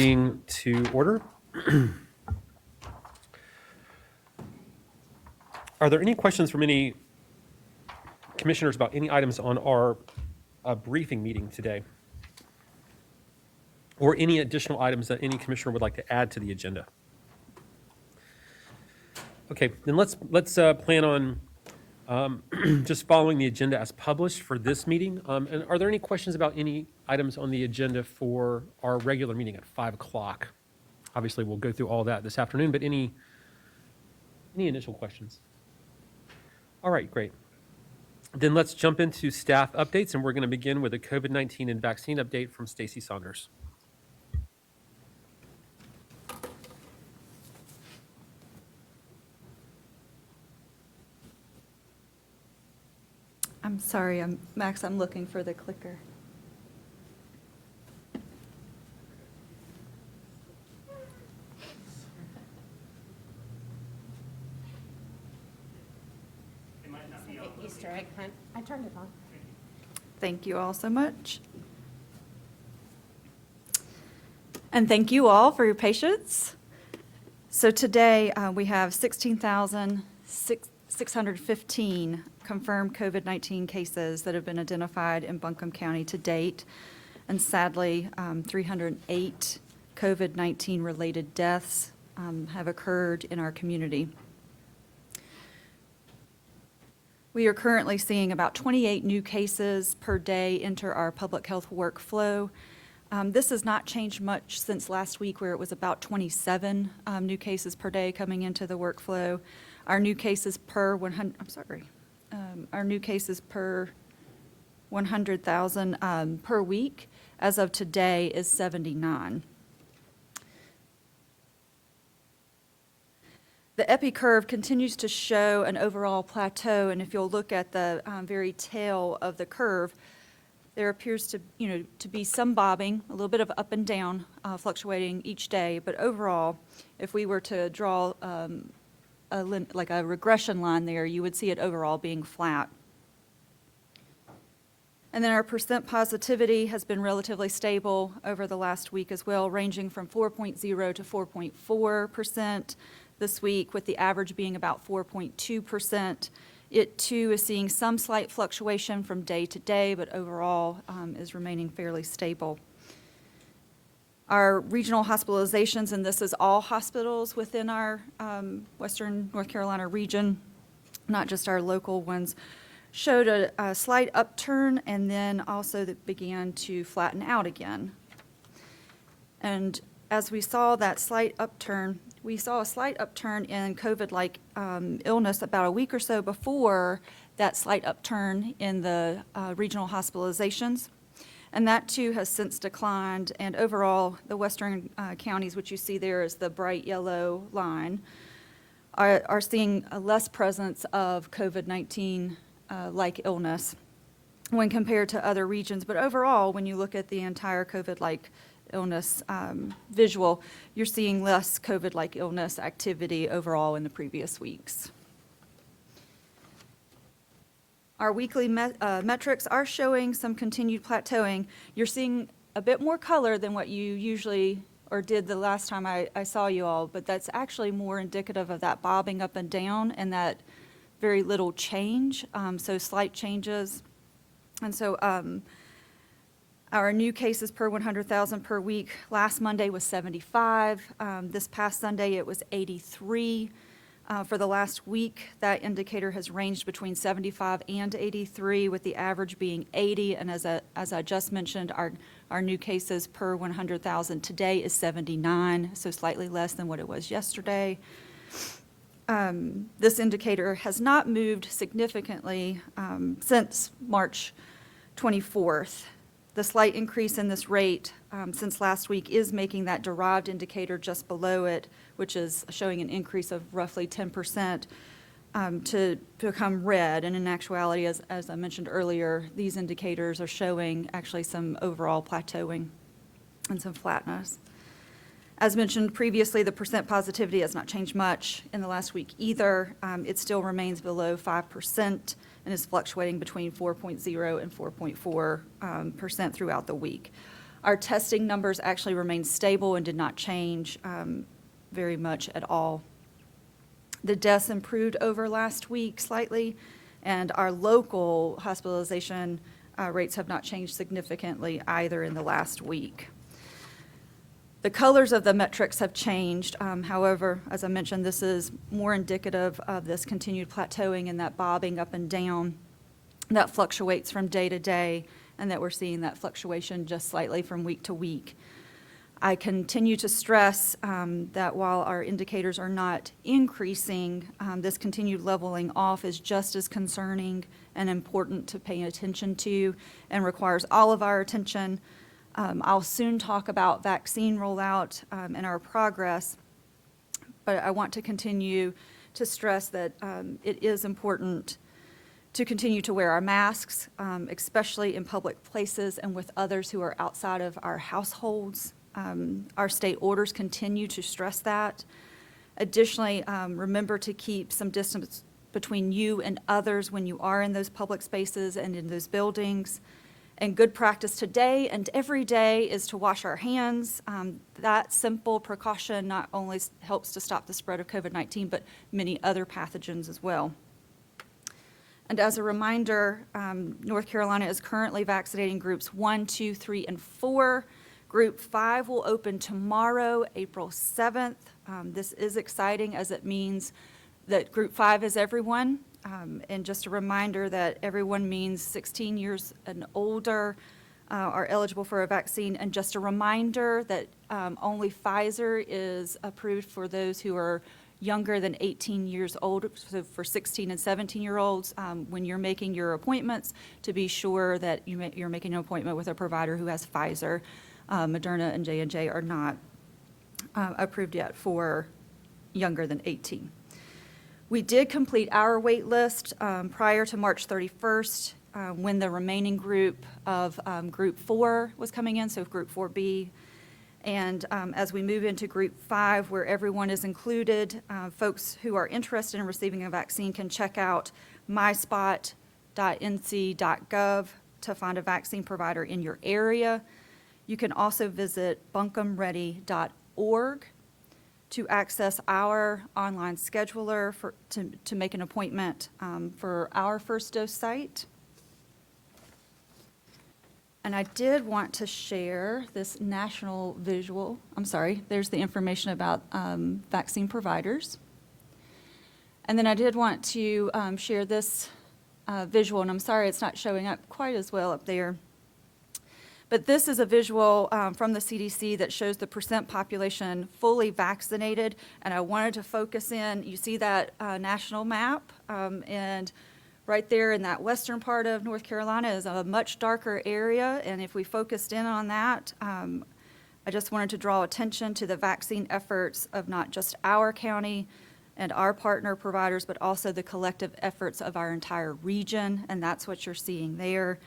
Meeting to order. Are there any questions from any commissioners about any items on our briefing meeting today? Or any additional items that any commissioner would like to add to the agenda? Okay, then let's plan on just following the agenda as published for this meeting. And are there any questions about any items on the agenda for our regular meeting at 5 o'clock? Obviously, we'll go through all that this afternoon, but any initial questions? All right, great. Then let's jump into staff updates, and we're going to begin with a COVID-19 and vaccine update from Stacy Saunders. I'm sorry, Max, I'm looking for the clicker. It might not be on. Easter egg hunt. I turned it on. Thank you all so much. And thank you all for your patience. So today we have 16,615 confirmed COVID-19 cases that have been identified in Buncombe County to date. And sadly, 308 COVID-19 related deaths have occurred in our community. We are currently seeing about 28 new cases per day enter our public health workflow. This has not changed much since last week, where it was about 27 new cases per day coming into the workflow. Our new cases per 100,000 per week as of today is 79. The Epi Curve continues to show an overall plateau, and if you'll look at the very tail of the curve, there appears to be some bobbing, a little bit of up and down, fluctuating each day. But overall, if we were to draw like a regression line there, you would see it overall being flat. And then our percent positivity has been relatively stable over the last week as well, ranging from 4.0 to 4.4% this week, with the average being about 4.2%. It too is seeing some slight fluctuation from day to day, but overall is remaining fairly stable. Our regional hospitalizations, and this is all hospitals within our Western North Carolina region, not just our local ones, showed a slight upturn and then also that began to flatten out again. And as we saw that slight upturn, we saw a slight upturn in COVID-like illness about a week or so before that slight upturn in the regional hospitalizations. And that too has since declined. And overall, the western counties, which you see there is the bright yellow line, are seeing a less presence of COVID-19 like illness when compared to other regions. But overall, when you look at the entire COVID-like illness visual, you're seeing less COVID-like illness activity overall in the previous weeks. Our weekly metrics are showing some continued plateauing. You're seeing a bit more color than what you usually or did the last time I saw you all, but that's actually more indicative of that bobbing up and down and that very little change, so slight changes. And so our new cases per 100,000 per week last Monday was 75. This past Sunday it was 83. For the last week, that indicator has ranged between 75 and 83, with the average being 80. And as I just mentioned, our new cases per 100,000 today is 79, so slightly less than what it was yesterday. This indicator has not moved significantly since March 24th. The slight increase in this rate since last week is making that derived indicator just below it, which is showing an increase of roughly 10%, to become red. And in actuality, as I mentioned earlier, these indicators are showing actually some overall plateauing and some flatness. As mentioned previously, the percent positivity has not changed much in the last week either. It still remains below 5% and is fluctuating between 4.0 and 4.4% throughout the week. Our testing numbers actually remained stable and did not change very much at all. The deaths improved over last week slightly, and our local hospitalization rates have not changed significantly either in the last week. The colors of the metrics have changed. However, as I mentioned, this is more indicative of this continued plateauing and that bobbing up and down that fluctuates from day to day, and that we're seeing that fluctuation just slightly from week to week. I continue to stress that while our indicators are not increasing, this continued leveling off is just as concerning and important to pay attention to and requires all of our attention. I'll soon talk about vaccine rollout and our progress, but I want to continue to stress that it is important to continue to wear our masks, especially in public places and with others who are outside of our households. Our state orders continue to stress that. Additionally, remember to keep some distance between you and others when you are in those public spaces and in those buildings. And good practice today and every day is to wash our hands. That simple precaution not only helps to stop the spread of COVID-19, but many other pathogens as well. And as a reminder, North Carolina is currently vaccinating groups 1, 2, 3, and 4. Group 5 will open tomorrow, April 7th. This is exciting as it means that Group 5 is everyone. And just a reminder that everyone means 16 years and older are eligible for a vaccine. And just a reminder that only Pfizer is approved for those who are younger than 18 years old, so for 16 and 17-year-olds, when you're making your appointments, to be sure that you're making an appointment with a provider who has Pfizer. Moderna and J&J are not approved yet for younger than 18. We did complete our wait list prior to March 31st when the remaining group of Group 4 was coming in, so Group 4B. And as we move into Group 5, where everyone is included, folks who are interested in receiving a vaccine can check out myspot.nc.gov to find a vaccine provider in your area. You can also visit buncombeready.org to access our online scheduler to make an appointment for our first dose site. And I did want to share this national visual. I'm sorry, there's the information about vaccine providers. And then I did want to share this visual, and I'm sorry it's not showing up quite as well up there. But this is a visual from the CDC that shows the percent population fully vaccinated. And I wanted to focus in, you see that national map, and right there in that western part of North Carolina is a much darker area. And if we focused in on that, I just wanted to draw attention to the vaccine efforts of not just our county and our partner providers, but also the collective efforts of our entire region. And that's what you're seeing there.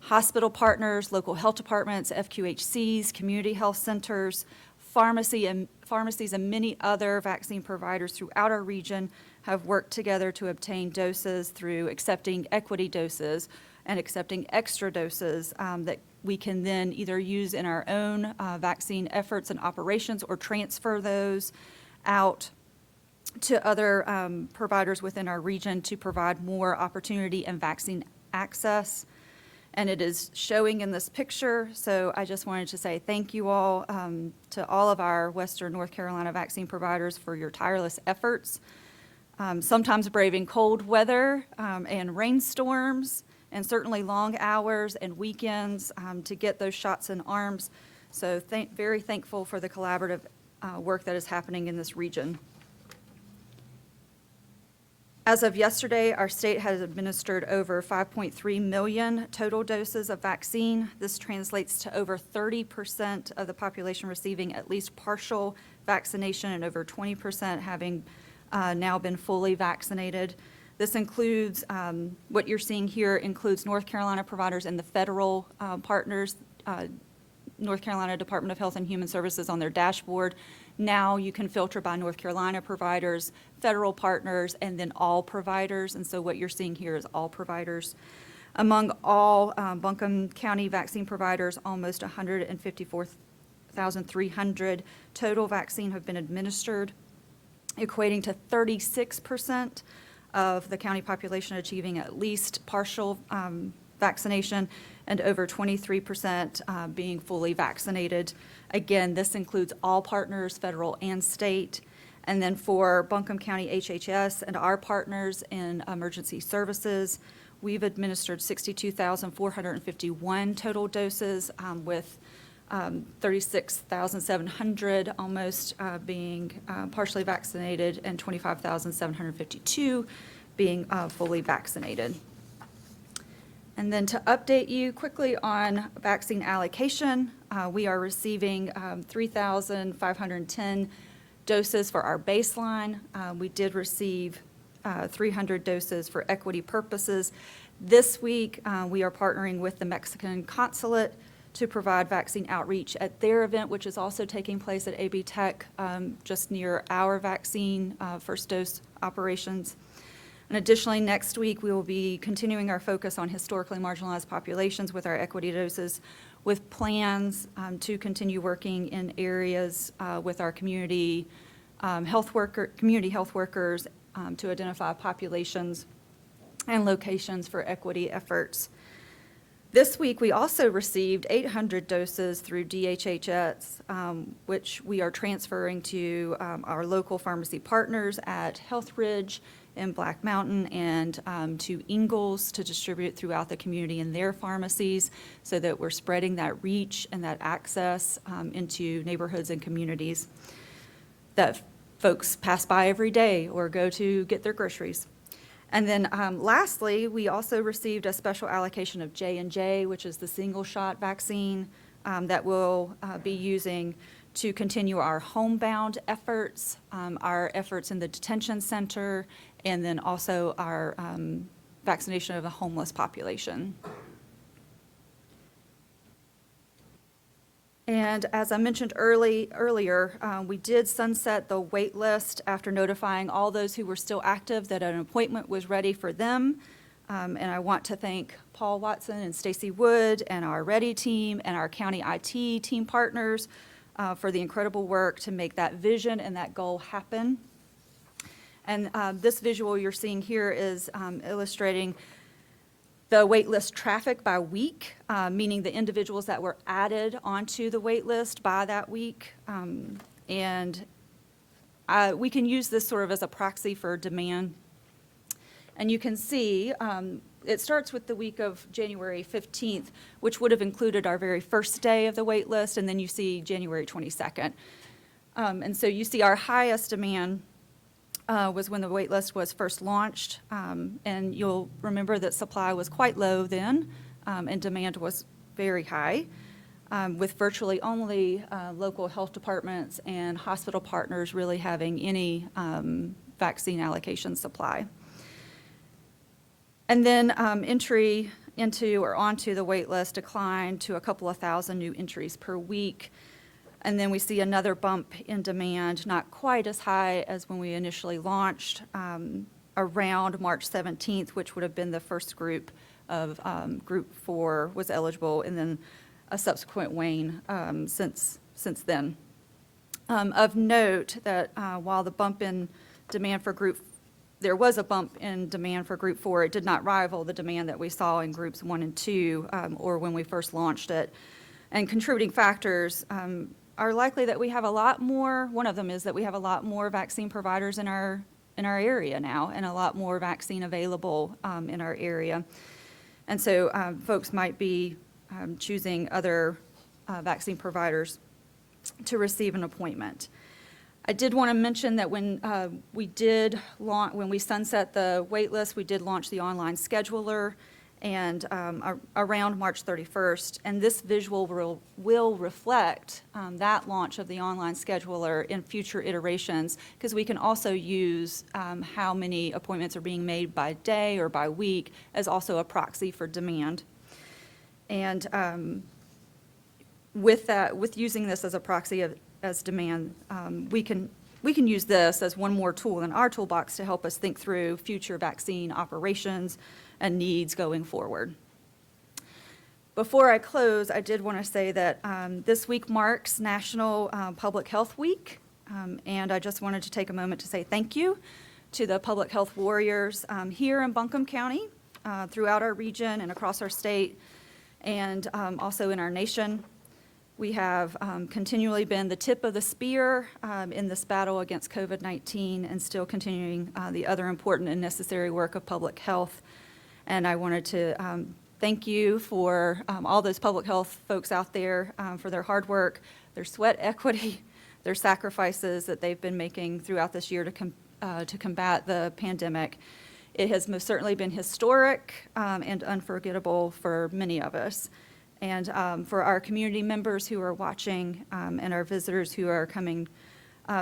Hospital partners, local health departments, FQHCs, community health centers, pharmacies, and many other vaccine providers throughout our region have worked together to obtain doses through accepting equity doses and accepting extra doses that we can then either use in our own vaccine efforts and operations or transfer those out to other providers within our region to provide more opportunity and vaccine access. And it is showing in this picture, so I just wanted to say thank you all to all of our Western North Carolina vaccine providers for your tireless efforts, sometimes braving cold weather and rainstorms, and certainly long hours and weekends to get those shots in arms. So very thankful for the collaborative work that is happening in this region. As of yesterday, our state has administered over 5.3 million total doses of vaccine. This translates to over 30% of the population receiving at least partial vaccination and over 20% having now been fully vaccinated. This includes, what you're seeing here includes North Carolina providers and the federal partners, North Carolina Department of Health and Human Services on their dashboard. Now you can filter by North Carolina providers, federal partners, and then all providers. And so what you're seeing here is all providers. Among all Buncombe County vaccine providers, almost 154,300 total vaccine have been administered, equating to 36% of the county population achieving at least partial vaccination, and over 23% being fully vaccinated. Again, this includes all partners, federal and state. And then for Buncombe County HHS and our partners in emergency services, we've administered 62,451 total doses, with 36,700 almost being partially vaccinated and 25,752 being fully vaccinated. And then to update you quickly on vaccine allocation, we are receiving 3,510 doses for our baseline. We did receive 300 doses for equity purposes. This week, we are partnering with the Mexican consulate to provide vaccine outreach at their event, which is also taking place at AB Tech, just near our vaccine first dose operations. And additionally, next week, we will be continuing our focus on historically marginalized populations with our equity doses, with plans to continue working in areas with our community health workers to identify populations and locations for equity efforts. This week, we also received 800 doses through DHHS, which we are transferring to our local pharmacy partners at Healthridge in Black Mountain and to Ingalls to distribute throughout the community in their pharmacies, so that we're spreading that reach and that access into neighborhoods and communities that folks pass by every day or go to get their groceries. And then lastly, we also received a special allocation of J&J, which is the single-shot vaccine that we'll be using to continue our homebound efforts, our efforts in the detention center, and then also our vaccination of the homeless population. And as I mentioned earlier, we did sunset the wait list after notifying all those who were still active that an appointment was ready for them. And I want to thank Paul Watson and Stacy Wood and our Ready team and our county IT team partners for the incredible work to make that vision and that goal happen. And this visual you're seeing here is illustrating the waitlist traffic by week, meaning the individuals that were added onto the waitlist by that week. And we can use this sort of as a proxy for demand. And you can see it starts with the week of January 15th, which would have included our very first day of the waitlist, and then you see January 22nd. And so you see our highest demand was when the wait list was first launched, and you'll remember that supply was quite low then, and demand was very high, with virtually only local health departments and hospital partners really having any vaccine allocation supply. And then entry into or onto the wait list declined to a couple of thousand new entries per week. And then we see another bump in demand, not quite as high as when we initially launched, around March 17th, which would have been the first group of group 4 was eligible, and then a subsequent wane since then. Of note that while the bump in demand for there was a bump in demand for group 4, it did not rival the demand that we saw in groups 1 and 2, or when we first launched it. And contributing factors are likely that we have a lot more. One of them is that we have a lot more vaccine providers in our area now, and a lot more vaccine available in our area. And so folks might be choosing other vaccine providers to receive an appointment. I did want to mention that when we sunset the wait list, we did launch the online scheduler, and around March 31st. And this visual will reflect that launch of the online scheduler in future iterations, because we can also use how many appointments are being made by day or by week as also a proxy for demand. And with using this as a proxy as demand, we can use this as one more tool in our toolbox to help us think through future vaccine operations and needs going forward. Before I close, I did want to say that this week marks National Public Health Week, and I just wanted to take a moment to say thank you to the public health warriors here in Buncombe County, throughout our region and across our state, and also in our nation. We have continually been the tip of the spear in this battle against COVID-19 and still continuing the other important and necessary work of public health. And I wanted to thank you for all those public health folks out there for their hard work, their sweat equity, their sacrifices that they've been making throughout this year to combat the pandemic. It has most certainly been historic and unforgettable for many of us. And for our community members who are watching and our visitors who are coming,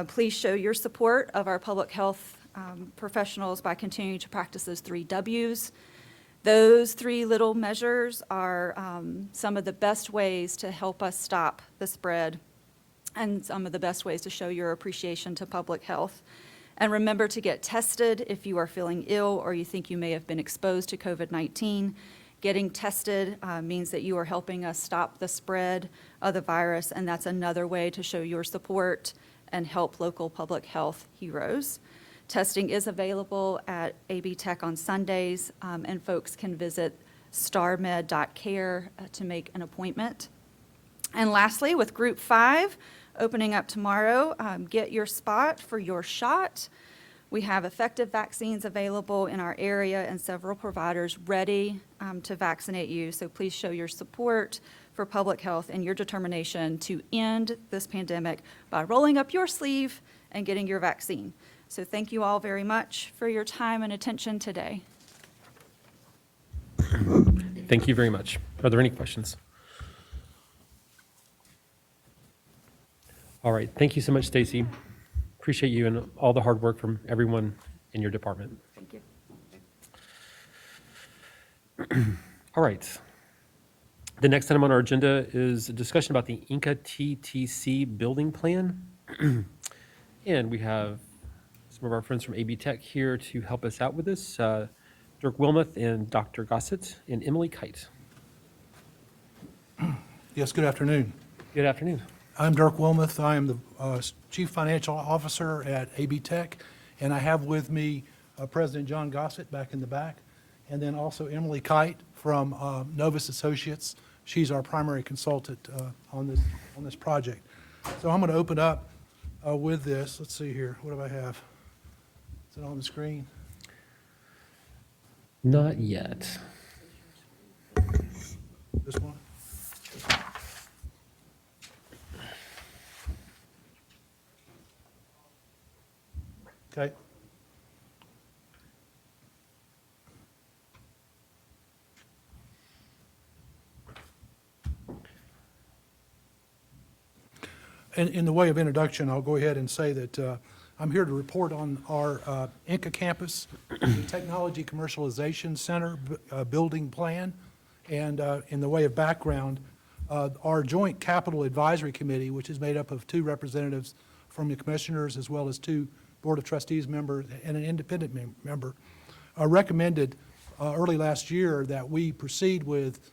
please show your support of our public health professionals by continuing to practice those 3 Ws. Those 3 little measures are some of the best ways to help us stop the spread and some of the best ways to show your appreciation to public health. And remember to get tested if you are feeling ill or you think you may have been exposed to COVID-19. Getting tested means that you are helping us stop the spread of the virus, and that's another way to show your support and help local public health heroes. Testing is available at AB Tech on Sundays, and folks can visit starmed.care to make an appointment. And lastly, with Group 5 opening up tomorrow, get your spot for your shot. We have effective vaccines available in our area and several providers ready to vaccinate you. So please show your support for public health and your determination to end this pandemic by rolling up your sleeve and getting your vaccine. So thank you all very much for your time and attention today. Thank you very much. Are there any questions? All right, thank you so much, Stacy. Appreciate you and all the hard work from everyone in your department. Thank you. All right. The next item on our agenda is a discussion about the Inca TTC building plan. And we have some of our friends from AB Tech here to help us out with this. Dirk Wilmoth and Dr. Gossett and Emily Kite. Yes, good afternoon. Good afternoon. I'm Dirk Wilmoth. I am the Chief Financial Officer at AB Tech, and I have with me President John Gossett back in the back, and then also Emily Kite from Novus Associates. She's our primary consultant on this project. So I'm going to open up with this. Let's see here. What do I have? Is it on the screen? Not yet. This one? Okay. In the way of introduction, I'll go ahead and say that I'm here to report on our Inca campus, the Technology Commercialization Center building plan. And in the way of background, our Joint Capital Advisory Committee, which is made up of 2 representatives from the commissioners as well as 2 Board of Trustees members and an independent member, recommended early last year that we proceed with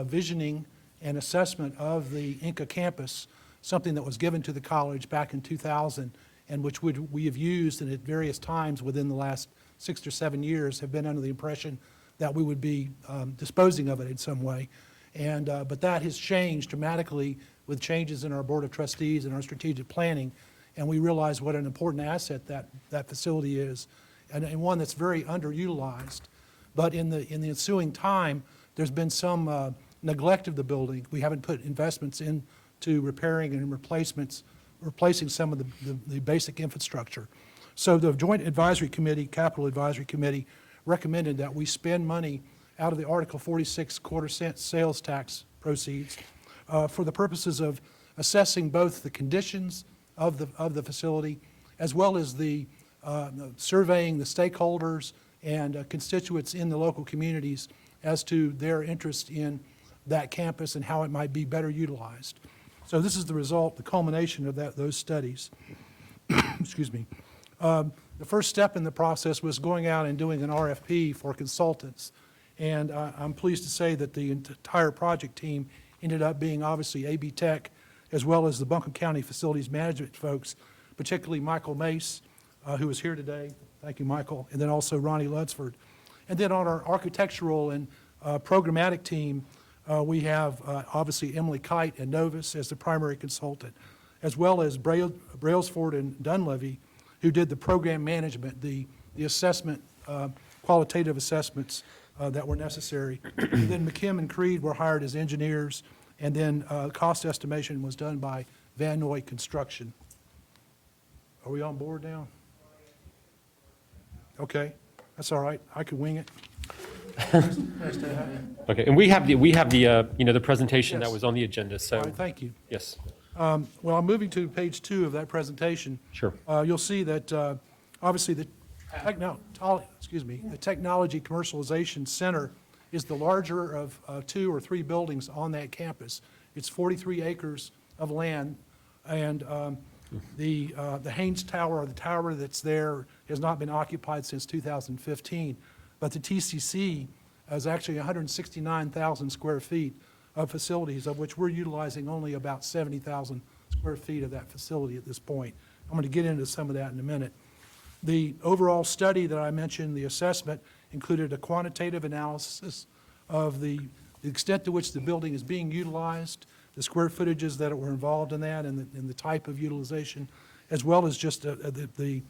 visioning and assessment of the Inca campus, something that was given to the college back in 2000 and which we have used and at various times within the last 6 or 7 years have been under the impression that we would be disposing of it in some way. And but that has changed dramatically with changes in our Board of Trustees and our strategic planning, and we realize what an important asset that facility is, and one that's very underutilized. But in the ensuing time, there's been some neglect of the building. We haven't put investments into repairing and replacing some of the basic infrastructure. So the Joint Advisory Committee, Capital Advisory Committee, recommended that we spend money out of the Article 46 quarter-cent sales tax proceeds for the purposes of assessing both the conditions of the facility as well as the surveying the stakeholders and constituents in the local communities as to their interest in that campus and how it might be better utilized. So this is the result, the culmination of those studies. Excuse me. The first step in the process was going out and doing an RFP for consultants. And I'm pleased to say that the entire project team ended up being obviously AB Tech, as well as the Buncombe County Facilities Management folks, particularly Michael Mace, who is here today. Thank you, Michael. And then also Ronnie Ludsford. And then on our architectural and programmatic team, we have obviously Emily Kite and Novus as the primary consultant, as well as Brailsford and Dunleavy, who did the program management, the assessment, qualitative assessments that were necessary. And then McKim and Creed were hired as engineers, and then cost estimation was done by Van Noy Construction. Are we on board now? Okay, that's all right. I could wing it. Okay, and we have the you know, the presentation that Yes. was on the agenda, All so, right, thank you. yes, Well, I'm moving to page 2 of that presentation. sure. You'll see that obviously the Technology Commercialization Center is the larger of 2 or 3 buildings on that campus. It's 43 acres of land, and the Haynes Tower, or the tower that's there, has not been occupied since 2015. But the TCC is actually 169,000 square feet of facilities, of which we're utilizing only about 70,000 square feet of that facility at this point. I'm going to get into some of that in a minute. The overall study that I mentioned, the assessment, included a quantitative analysis of the extent to which the building is being utilized, the square footages that were involved in that, and the type of utilization, as well as just the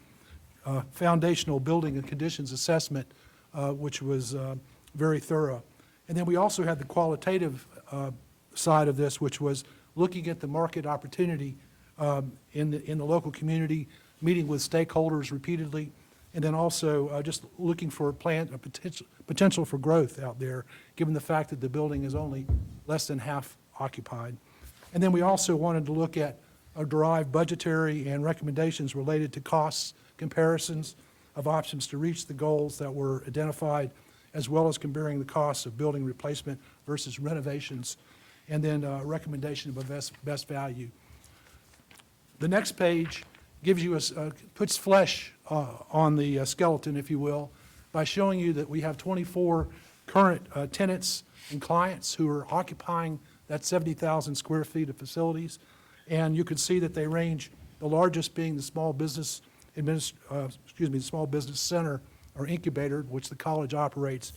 foundational building and conditions assessment, which was very thorough. And then we also had the qualitative side of this, which was looking at the market opportunity in the local community, meeting with stakeholders repeatedly, and then also just looking for a potential for growth out there, given the fact that the building is only less than half occupied. And then we also wanted to look at derive budgetary and recommendations related to costs, comparisons of options to reach the goals that were identified, as well as comparing the costs of building replacement versus renovations, and then a recommendation of a best value. The next page gives you puts flesh on the skeleton, if you will, by showing you that we have 24 current tenants and clients who are occupying that 70,000 square feet of facilities. And you can see that they range, the largest being the small business the small business center or incubator, which the college operates.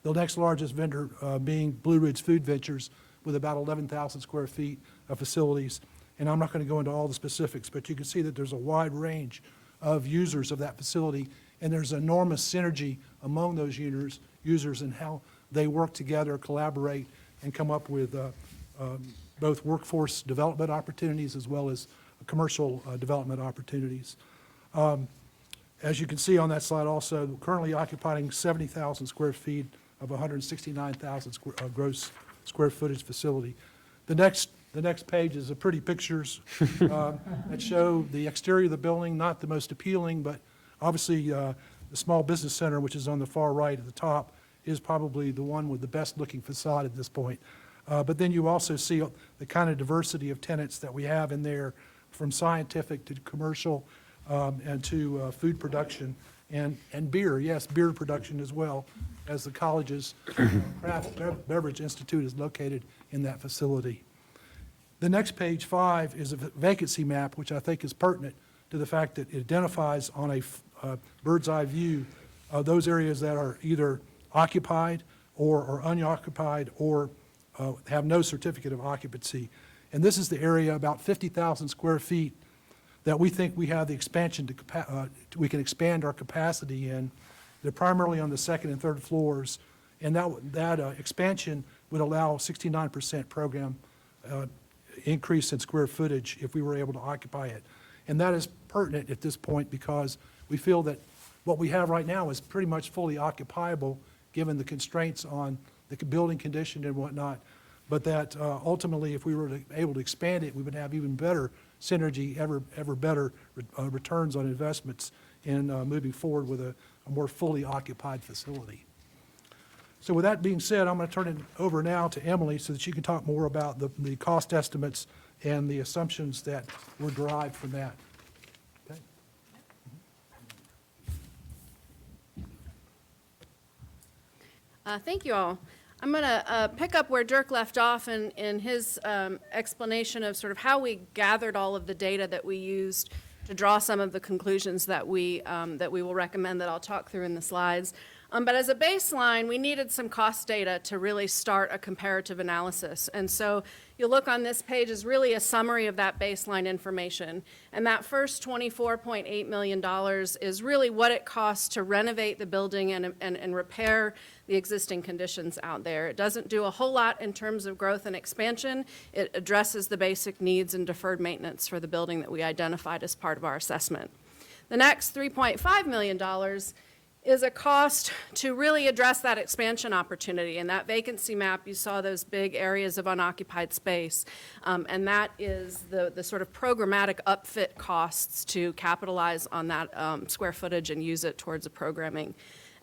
The next largest vendor being Blue Ridge Food Ventures, with about 11,000 square feet of facilities. And I'm not going to go into all the specifics, but you can see that there's a wide range of users of that facility, and there's enormous synergy among those users and how they work together, collaborate, and come up with both workforce development opportunities as well as commercial development opportunities. As you can see on that slide also, currently occupying 70,000 square feet of 169,000 gross square footage facility. The next page is the pretty pictures that show the exterior of the building, not the most appealing, but obviously the small business center, which is on the far right at the top, is probably the one with the best looking facade at this point. But then you also see the kind of diversity of tenants that we have in there, from scientific to commercial and to food production and beer, yes, beer production as well, as the college's Craft Beverage Institute is located in that facility. The next page 5 is a vacancy map, which I think is pertinent to the fact that it identifies on a bird's eye view those areas that are either occupied or unoccupied or have no certificate of occupancy. And this is the area, about 50,000 square feet, that we think we have the expansion we can expand our capacity in. They're primarily on the second and third floors, and that expansion would allow 69% program increase in square footage if we were able to occupy it. And that is pertinent at this point because we feel that what we have right now is pretty much fully occupiable given the constraints on the building condition and whatnot, but that ultimately if we were able to expand it, we would have even better synergy, ever better returns on investments in moving forward with a more fully occupied facility. So with that being said, I'm going to turn it over now to Emily so that she can talk more about the cost estimates and the assumptions that were derived from that. Okay. Thank you all. I'm going to pick up where Dirk left off in his explanation of sort of how we gathered all of the data that we used to draw some of the conclusions that we will recommend that I'll talk through in the slides. But as a baseline, we needed some cost data to really start a comparative analysis. And so you'll look on this page is really a summary of that baseline information. And that first $24.8 million is really what it costs to renovate the building and repair the existing conditions out there. It doesn't do a whole lot in terms of growth and expansion. It addresses the basic needs and deferred maintenance for the building that we identified as part of our assessment. The next $3.5 million is a cost to really address that expansion opportunity. And that vacancy map, you saw those big areas of unoccupied space. And that is the sort of programmatic upfit costs to capitalize on that square footage and use it towards a programming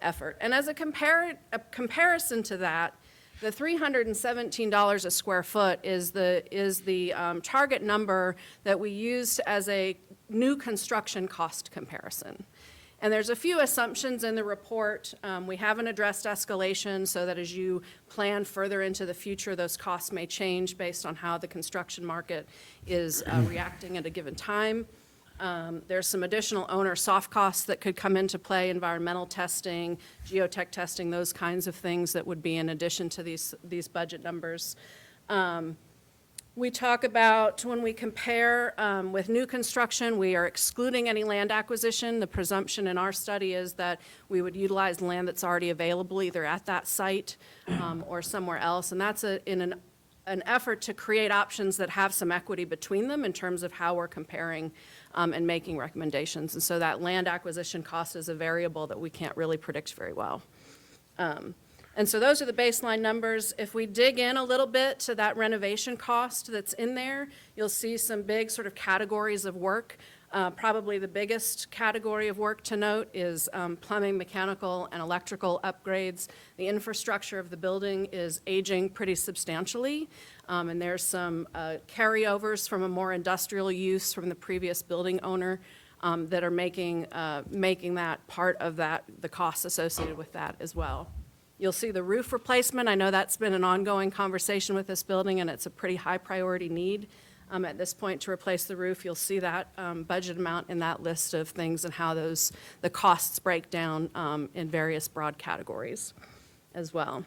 effort. And as a comparison to that, the $317 a square foot is the target number that we used as a new construction cost comparison. And there's a few assumptions in the report. We haven't addressed escalation so that as you plan further into the future, those costs may change based on how the construction market is reacting at a given time. There's some additional owner soft costs that could come into play, environmental testing, geotech testing, those kinds of things that would be in addition to these budget numbers. We talk about when we compare with new construction, we are excluding any land acquisition. The presumption in our study is that we would utilize land that's already available either at that site or somewhere else. And that's in an effort to create options that have some equity between them in terms of how we're comparing and making recommendations. And so that land acquisition cost is a variable that we can't really predict very well. And so those are the baseline numbers. If we dig in a little bit to that renovation cost that's in there, you'll see some big sort of categories of work. Probably the biggest category of work to note is plumbing, mechanical, and electrical upgrades. The infrastructure of the building is aging pretty substantially, and there's some carryovers from a more industrial use from the previous building owner that are making that part of the costs associated with that as well. You'll see the roof replacement. I know that's been an ongoing conversation with this building, and it's a pretty high priority need at this point to replace the roof. You'll see that budget amount in that list of things and how the costs break down in various broad categories as well.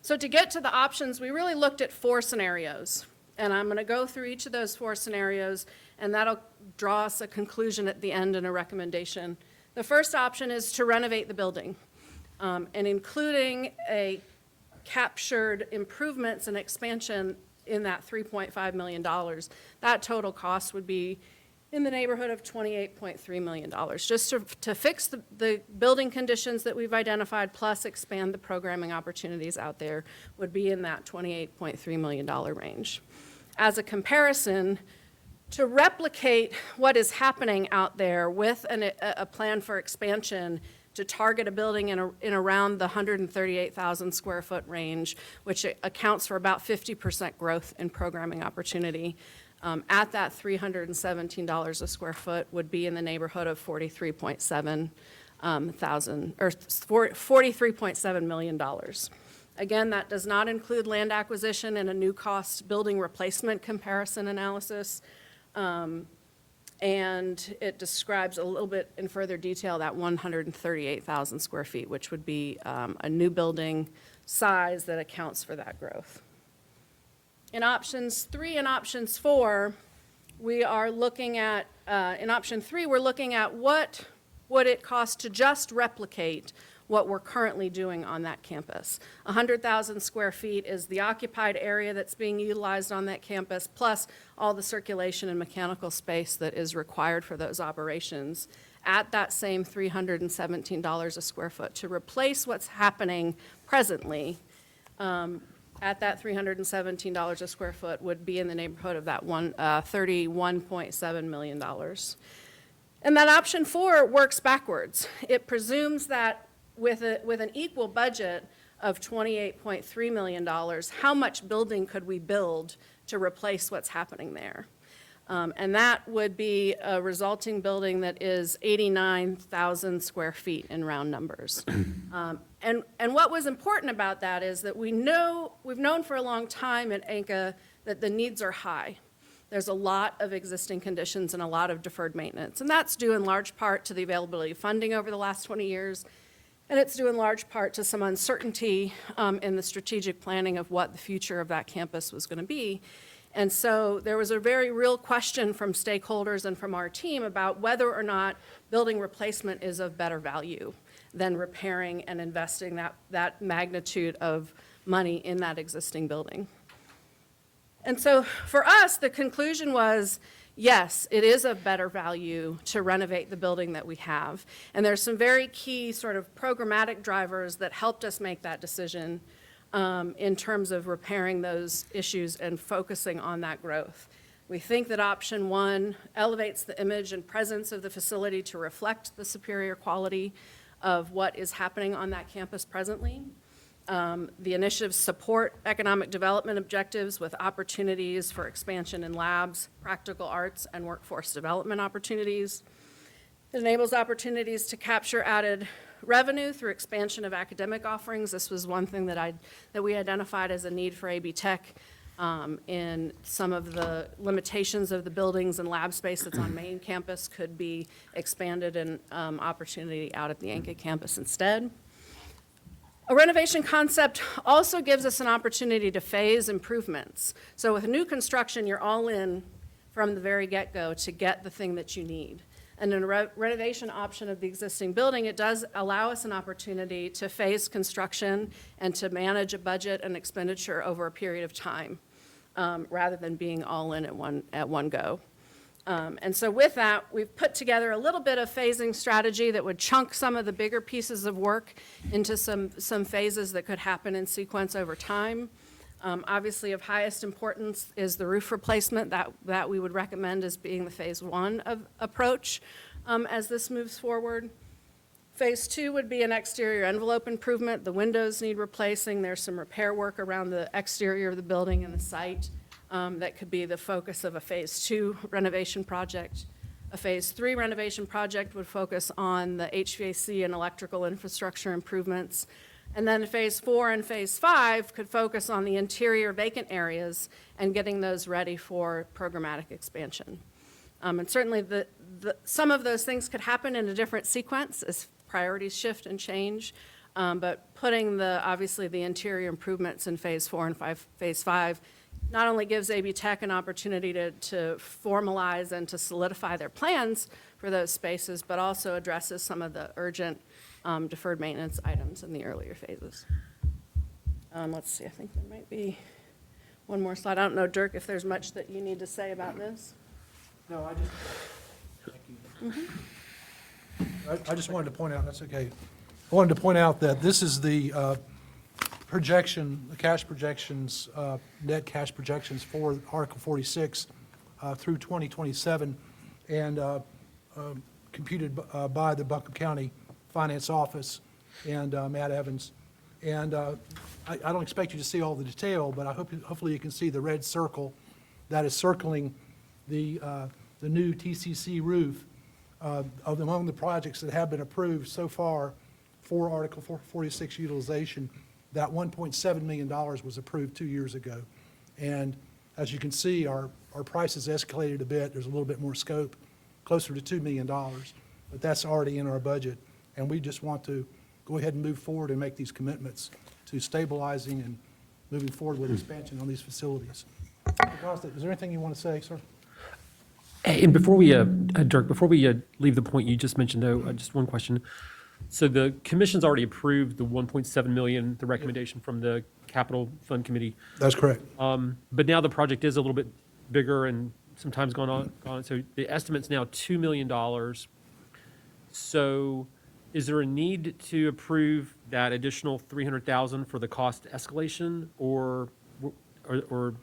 So to get to the options, we really looked at 4 scenarios. And I'm going to go through each of those 4 scenarios, and that'll draw us a conclusion at the end and a recommendation. The first option is to renovate the building. And including a captured improvements and expansion in that $3.5 million, that total cost would be in the neighborhood of $28.3 million, just to fix the building conditions that we've identified, plus expand the programming opportunities out there, would be in that $28.3 million range. As a comparison, to replicate what is happening out there with a plan for expansion to target a building in around the 138,000 square foot range, which accounts for about 50% growth in programming opportunity. At that $317 a square foot would be in the neighborhood of $43.7 million. Again, that does not include land acquisition and a new cost building replacement comparison analysis. And it describes a little bit in further detail that 138,000 square feet, which would be a new building size that accounts for that growth. In options 3 and options 4, we are looking at, in option 3, we're looking at what would it cost to just replicate what we're currently doing on that campus. 100,000 square feet is the occupied area that's being utilized on that campus, plus all the circulation and mechanical space that is required for those operations at that same $317 a square foot. To replace what's happening presently at that $317 a square foot would be in the neighborhood of that $31.7 million. And that option 4 works backwards. It presumes that with an equal budget of $28.3 million, how much building could we build to replace what's happening there? And that would be a resulting building that is 89,000 square feet in round numbers. And what was important about that is that we've known for a long time at ANCA that the needs are high. There's a lot of existing conditions and a lot of deferred maintenance. And that's due in large part to the availability of funding over the last 20 years. And it's due in large part to some uncertainty in the strategic planning of what the future of that campus was going to be. And so there was a very real question from stakeholders and from our team about whether or not building replacement is of better value than repairing and investing that magnitude of money in that existing building. And so for us, the conclusion was, yes, it is of better value to renovate the building that we have. And there's some very key sort of programmatic drivers that helped us make that decision in terms of repairing those issues and focusing on that growth. We think that option one elevates the image and presence of the facility to reflect the superior quality of what is happening on that campus presently. The initiatives support economic development objectives with opportunities for expansion in labs, practical arts, and workforce development opportunities. It enables opportunities to capture added revenue through expansion of academic offerings. This was one thing that we identified as a need for AB Tech in some of the limitations of the buildings and lab space that's on main campus could be expanded and opportunity out at the ANCA campus instead. A renovation concept also gives us an opportunity to phase improvements. So with new construction, you're all in from the very get-go to get the thing that you need. And in a renovation option of the existing building, it does allow us an opportunity to phase construction and to manage a budget and expenditure over a period of time, rather than being all in at one go. And so with that, we've put together a little bit of phasing strategy that would chunk some of the bigger pieces of work into some phases that could happen in sequence over time. Obviously, of highest importance is the roof replacement that we would recommend as being the phase one of approach as this moves forward. Phase two would be an exterior envelope improvement. The windows need replacing. There's some repair work around the exterior of the building and the site. That could be the focus of a phase two renovation project. A phase three renovation project would focus on the HVAC and electrical infrastructure improvements. And then phase four and phase five could focus on the interior vacant areas and getting those ready for programmatic expansion. And certainly some of those things could happen in a different sequence as priorities shift and change. But putting obviously the interior improvements in phase four and phase five not only gives AB Tech an opportunity to formalize and to solidify their plans for those spaces, but also addresses some of the urgent deferred maintenance items in the earlier phases. Let's see, I think there might be one more slide. I don't know, Dirk, if there's much that you need to say about this. No, thank you. I just wanted to point out, that's okay. I wanted to point out that this is the projection, the cash projections, net cash projections for Article 46 through 2027, and computed by the Buncombe County Finance Office and Matt Evans. And I don't expect you to see all the detail, but hopefully you can see the red circle that is circling the new TCC roof among the projects that have been approved so far for Article 46 utilization. That $1.7 million was approved 2 years ago. And as you can see, our price has escalated a bit. There's a little bit more scope, closer to $2 million, but that's already in our budget. And we just want to go ahead and move forward and make these commitments to stabilizing and moving forward with expansion on these facilities. Mr. Gossett, is there anything you want to say, sir? And before we, Dirk, before we leave the point you just mentioned, though, just one question. So the commission's already approved the 1.7 million, the recommendation from the Capital Fund Committee. That's correct. But now the project is a little bit bigger and some time's gone on. So the estimate's now $2 million. So is there a need to approve that additional 300,000 for the cost escalation or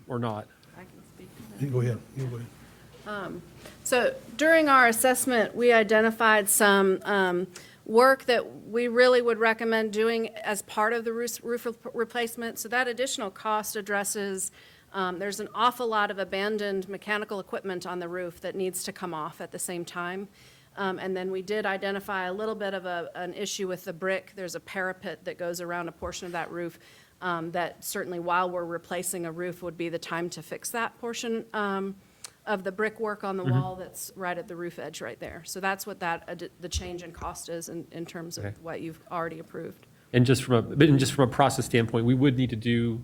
not? I can speak to that. You go ahead. You go ahead. So during our assessment, we identified some work that we really would recommend doing as part of the roof replacement. So that additional cost addresses There's an awful lot of abandoned mechanical equipment on the roof that needs to come off at the same time. And then we did identify a little bit of an issue with the brick. There's a parapet that goes around a portion of that roof that certainly while we're replacing a roof would be the time to fix that portion of the brickwork on the wall that's right at the roof edge right there. So that's what the change in cost is in terms of Okay. what you've already approved. And just from a process standpoint, we would need to do,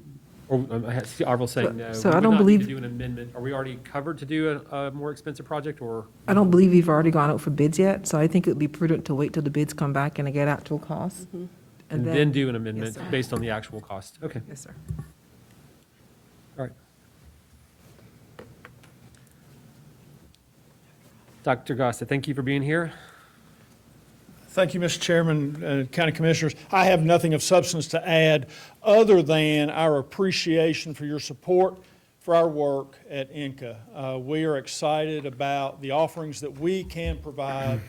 or I see Arvel saying no. So we I would don't not need believe- to do an amendment. Are we already covered to do a more expensive project, or? I don't believe we've already gone out for bids yet, so I think it would be prudent to wait till the bids come back and to get actual costs. And then do an Yes, amendment sir. based on the actual cost? Okay, Yes, sir. all right. Dr. Gossett, thank you for being here. Thank you, Mr. Chairman and County Commissioners. I have nothing of substance to add other than our appreciation for your support for our work at INCA. We are excited about the offerings that we can provide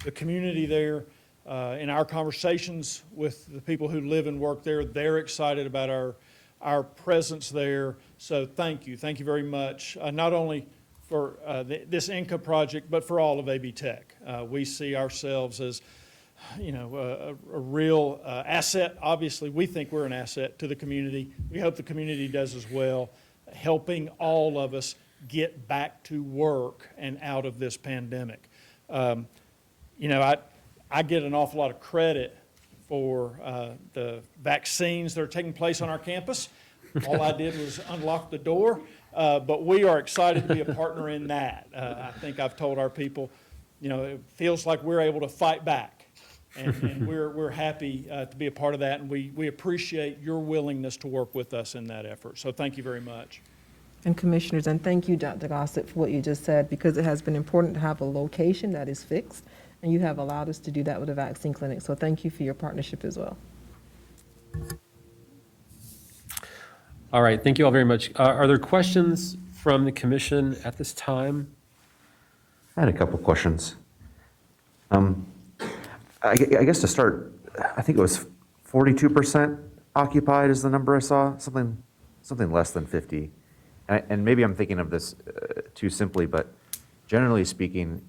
the community there. In our conversations with the people who live and work there, they're excited about our presence there. So thank you. Thank you very much, not only for this INCA project, but for all of AB Tech. We see ourselves as a real asset. Obviously, we think we're an asset to the community. We hope the community does as well, helping all of us get back to work and out of this pandemic. I get an awful lot of credit for the vaccines that are taking place on our campus. All I did was unlock the door, but we are excited to be a partner in that. I think I've told our people, it feels like we're able to fight back. And we're happy to be a part of that, and we appreciate your willingness to work with us in that effort. So thank you very much. And Commissioners, and thank you, Dr. Gossett, for what you just said, because it has been important to have a location that is fixed, and you have allowed us to do that with the vaccine clinic. So thank you for your partnership as well. All right, thank you all very much. Are there questions from the commission at this time? I had a couple questions. I guess to start, I think it was 42% occupied is the number I saw, something less than 50. And maybe I'm thinking of this too simply, but generally speaking,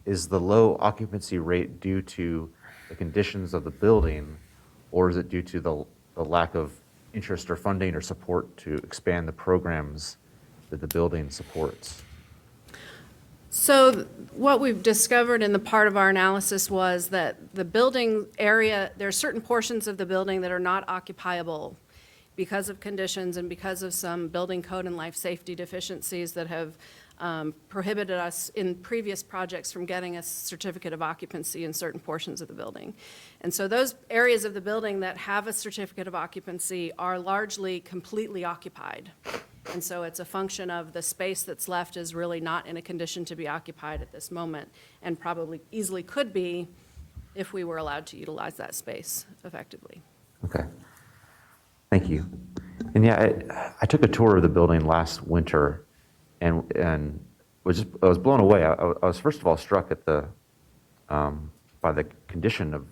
is the low occupancy rate due to the conditions of the building, or is it due to the lack of interest or funding or support to expand the programs that the building supports? So what we've discovered in the part of our analysis was that the building area, there are certain portions of the building that are not occupiable because of conditions and because of some building code and life safety deficiencies that have prohibited us in previous projects from getting a certificate of occupancy in certain portions of the building. And so those areas of the building that have a certificate of occupancy are largely completely occupied. And so it's a function of the space that's left is really not in a condition to be occupied at this moment, and probably easily could be if we were allowed to utilize that space effectively. Okay. Thank you. And yeah, I took a tour of the building last winter and I was blown away. I was first of all struck at by the condition of,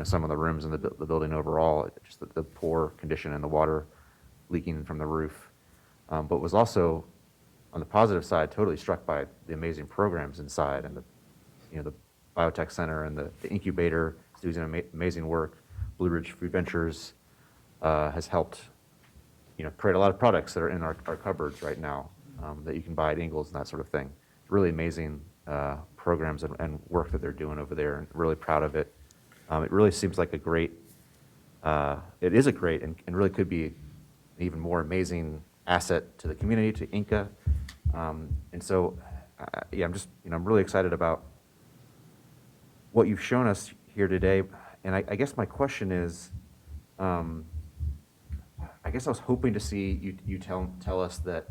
some of the rooms in the building overall, just the poor condition and the water leaking from the roof. But was also, on the positive side, totally struck by the amazing programs inside and the biotech center and the incubator is doing amazing work. Blue Ridge Food Ventures has helped, create a lot of products that are in our cupboards right now that you can buy at Ingles and that sort of thing. Really amazing programs and work that they're doing over there, and really proud of it. It really seems like it is a great and really could be an even more amazing asset to the community, to INCA. And so, I'm really excited about what you've shown us here today. And I guess my question is, I guess I was hoping to see you tell us that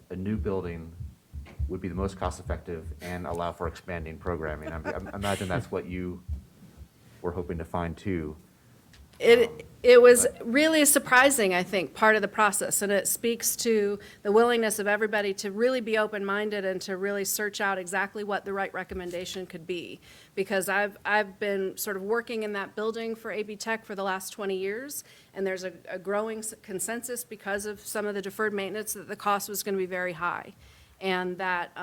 a new building would be the most cost-effective and allow for expanding programming. I imagine that's what you were hoping to find too. It was really surprising, I think, part of the process, and it speaks to the willingness of everybody to really be open-minded and to really search out exactly what the right recommendation could be. Because I've been sort of working in that building for AB Tech for the last 20 years, and there's a growing consensus because of some of the deferred maintenance that the cost was going to be very high. And that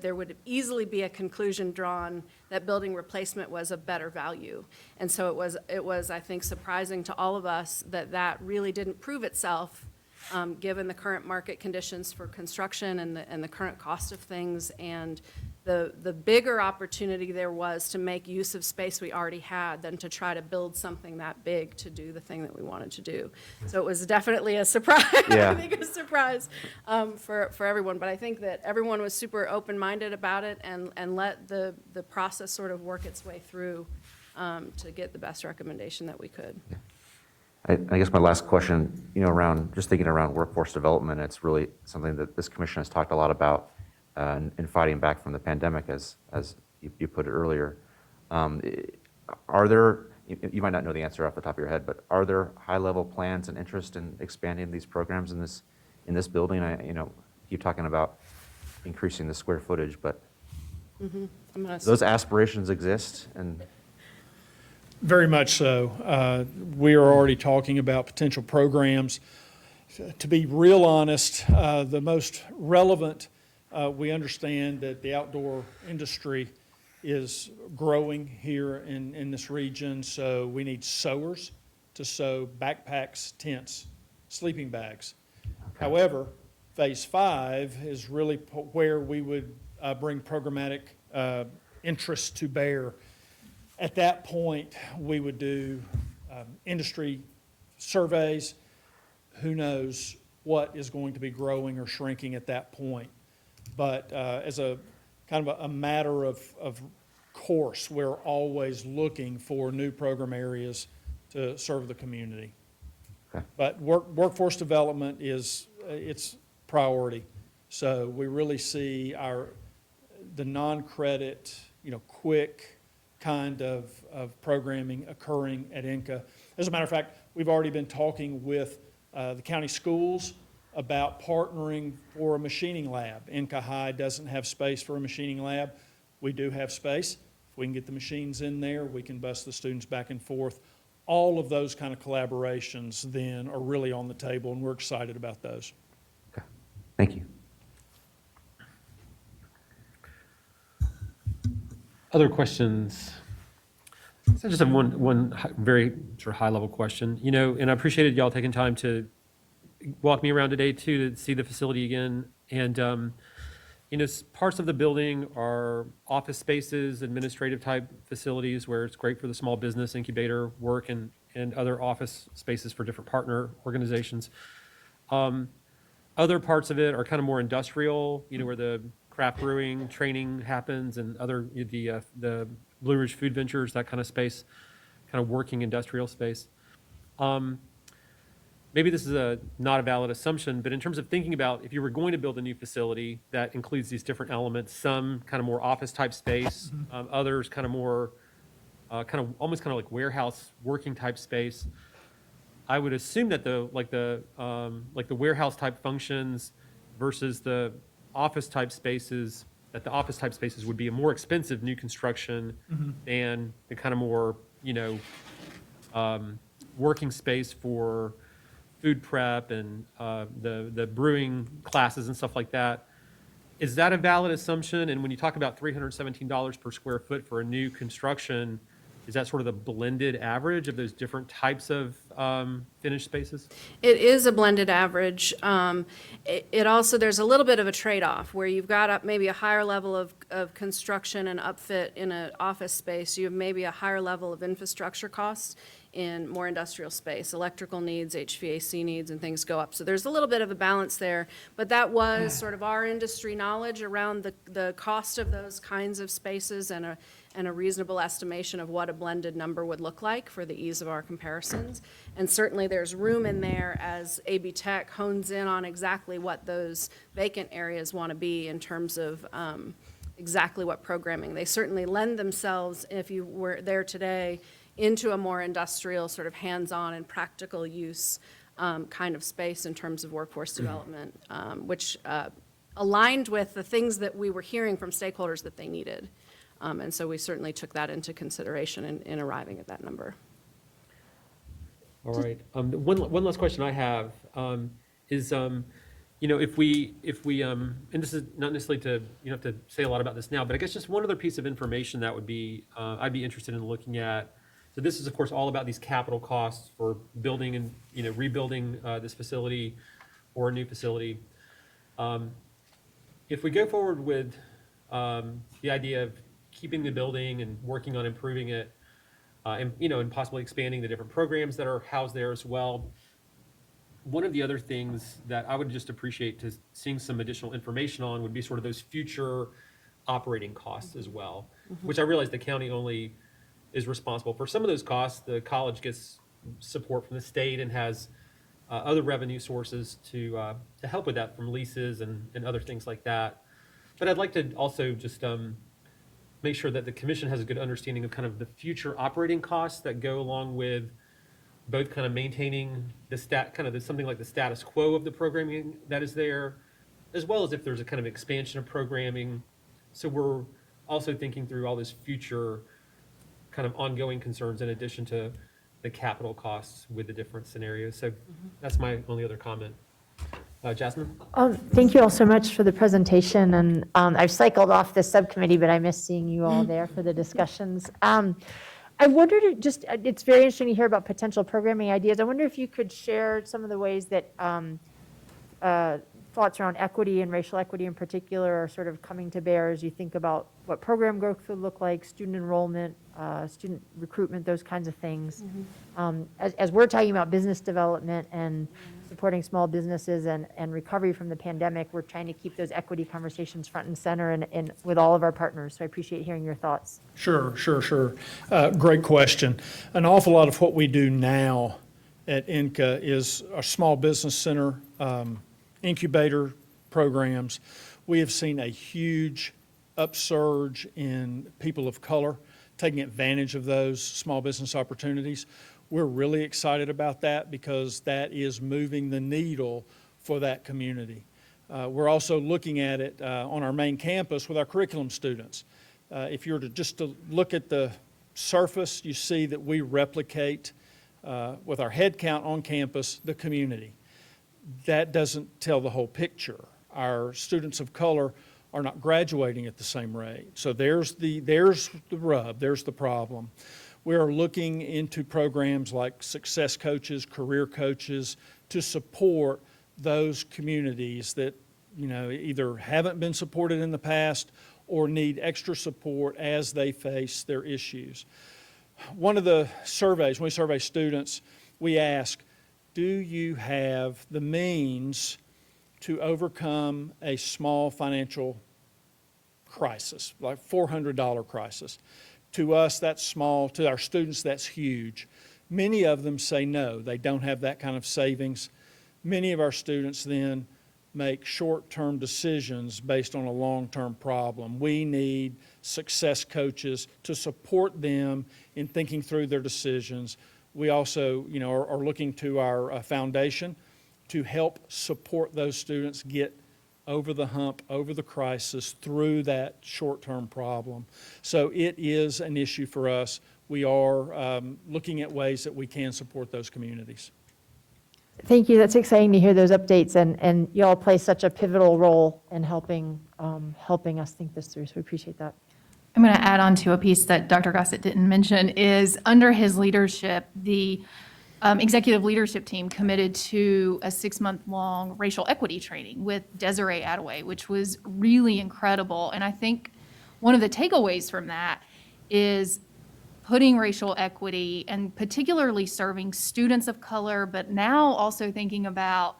there would easily be a conclusion drawn that building replacement was a better value. And so it was, I think, surprising to all of us that that really didn't prove itself, given the current market conditions for construction and the current cost of things, and the bigger opportunity there was to make use of space we already had than to try to build something that big to do the thing that we wanted to do. So it was definitely a surprise. Yeah. I think a surprise for everyone. But I think that everyone was super open-minded about it and let the process sort of work its way through to get the best recommendation that we could. I guess my last question, around, just thinking around workforce development, it's really something that this commission has talked a lot about in fighting back from the pandemic, as you put it earlier. Are there, you might not know the answer off the top of your head, but are there high-level plans and interest in expanding these programs in this building? I keep talking about increasing the square footage, but those aspirations exist, and Very much so. We are already talking about potential programs. To be real honest, the most relevant, we understand that the outdoor industry is growing here in this region, so we need sewers to sew backpacks, tents, sleeping bags. However, Phase 5 is really where we would bring programmatic interest to bear. At that point, we would do industry surveys. Who knows what is going to be growing or shrinking at that point? But as a kind of a matter of course, we're always looking for new program areas to serve the community. Okay. But workforce development is it's priority. So we really see the non-credit, quick kind of programming occurring at INCA. As a matter of fact, we've already been talking with the county schools about partnering for a machining lab. INCA High doesn't have space for a machining lab. We do have space. If we can get the machines in there, we can bus the students back and forth. All of those kind of collaborations then are really on the table, and we're excited about those. okay. Thank you. Other questions? So I just have one very sort of high-level question, and I appreciated y'all taking time to walk me around today, too, to see the facility again. And, parts of the building are office spaces, administrative-type facilities where it's great for the small business incubator work and other office spaces for different partner organizations. Other parts of it are kind of more industrial, where the craft brewing training happens and other, the Blue Ridge Food Ventures, that kind of space, kind of working industrial space. Maybe this is not a valid assumption, but in terms of thinking about if you were going to build a new facility that includes these different elements, some kind of more office type space, others kind of more, almost kind of like warehouse working type space. I would assume that the warehouse type functions versus the office type spaces, that the office type spaces would be a more expensive new construction than the kind of more, working space for food prep and the brewing classes and stuff like that. Is that a valid assumption? And when you talk about $317 per square foot for a new construction, is that sort of the blended average of those different types of finished spaces? It is a blended average. It also, there's a little bit of a trade-off where you've got maybe a higher level of construction and upfit in an office space. You have maybe a higher level of infrastructure costs in more industrial space. Electrical needs, HVAC needs, and things go up. So there's a little bit of a balance there. But that was sort of our industry knowledge around the cost of those kinds of spaces and a reasonable estimation of what a blended number would look like for the ease of our comparisons. And certainly there's room in there as AB Tech hones in on exactly what those vacant areas want to be in terms of exactly what programming. They certainly lend themselves, if you were there today, into a more industrial, sort of hands-on and practical use kind of space in terms of workforce development, which aligned with the things that we were hearing from stakeholders that they needed. And so we certainly took that into consideration in arriving at that number. All right. One last question I have is, if we, and this is not necessarily to, you don't have to say a lot about this now, but I guess just one other piece of information that would be, I'd be interested in looking at. So this is, of course, all about these capital costs for building and, rebuilding this facility or a new facility. If we go forward with the idea of keeping the building and working on improving it, and possibly expanding the different programs that are housed there as well. One of the other things that I would just appreciate to seeing some additional information on would be sort of those future operating costs as well, which I realize the county only is responsible for some of those costs. The college gets support from the state and has other revenue sources to help with that from leases and other things like that. But I'd like to also just make sure that the commission has a good understanding of kind of the future operating costs that go along with both kind of maintaining the something like the status quo of the programming that is there, as well as if there's a kind of expansion of programming. So we're also thinking through all those future kind of ongoing concerns in addition to the capital costs with the different scenarios. So that's my only other comment. Jasmine? Thank you all so much for the presentation, and I've cycled off this subcommittee, but I miss seeing you all there for the discussions. I wondered, it's very interesting to hear about potential programming ideas. I wonder if you could share some of the ways that thoughts around equity and racial equity in particular are sort of coming to bear as you think about what program growth would look like, student enrollment, student recruitment, those kinds of things. As we're talking about business development and supporting small businesses and recovery from the pandemic, we're trying to keep those equity conversations front and center and with all of our partners. So I appreciate hearing your thoughts. Sure. Great question. An awful lot of what we do now at INCA is our small business center incubator programs. We have seen a huge upsurge in people of color taking advantage of those small business opportunities. We're really excited about that because that is moving the needle for that community. We're also looking at it on our main campus with our curriculum students. If you were to look at the surface, you see that we replicate with our head count on campus the community. That doesn't tell the whole picture. Our students of color are not graduating at the same rate. So there's the rub, there's the problem. We are looking into programs like success coaches, career coaches to support those communities that, either haven't been supported in the past or need extra support as they face their issues. One of the surveys, when we survey students, we ask, do you have the means to overcome a small financial crisis, like $400 crisis? To us, that's small. To our students, that's huge. Many of them say no, they don't have that kind of savings. Many of our students then make short-term decisions based on a long-term problem. We need success coaches to support them in thinking through their decisions. We also, are looking to our foundation to help support those students get over the hump, over the crisis, through that short-term problem. So it is an issue for us. We are looking at ways that we can support those communities. Thank you. That's exciting to hear those updates, and you all play such a pivotal role in helping us think this through, so we appreciate that. I'm going to add on to a piece that Dr. Gossett didn't mention is under his leadership, the executive leadership team committed to a 6-month-long racial equity training with Desiree Attaway, which was really incredible. And I think one of the takeaways from that is putting racial equity and particularly serving students of color, but now also thinking about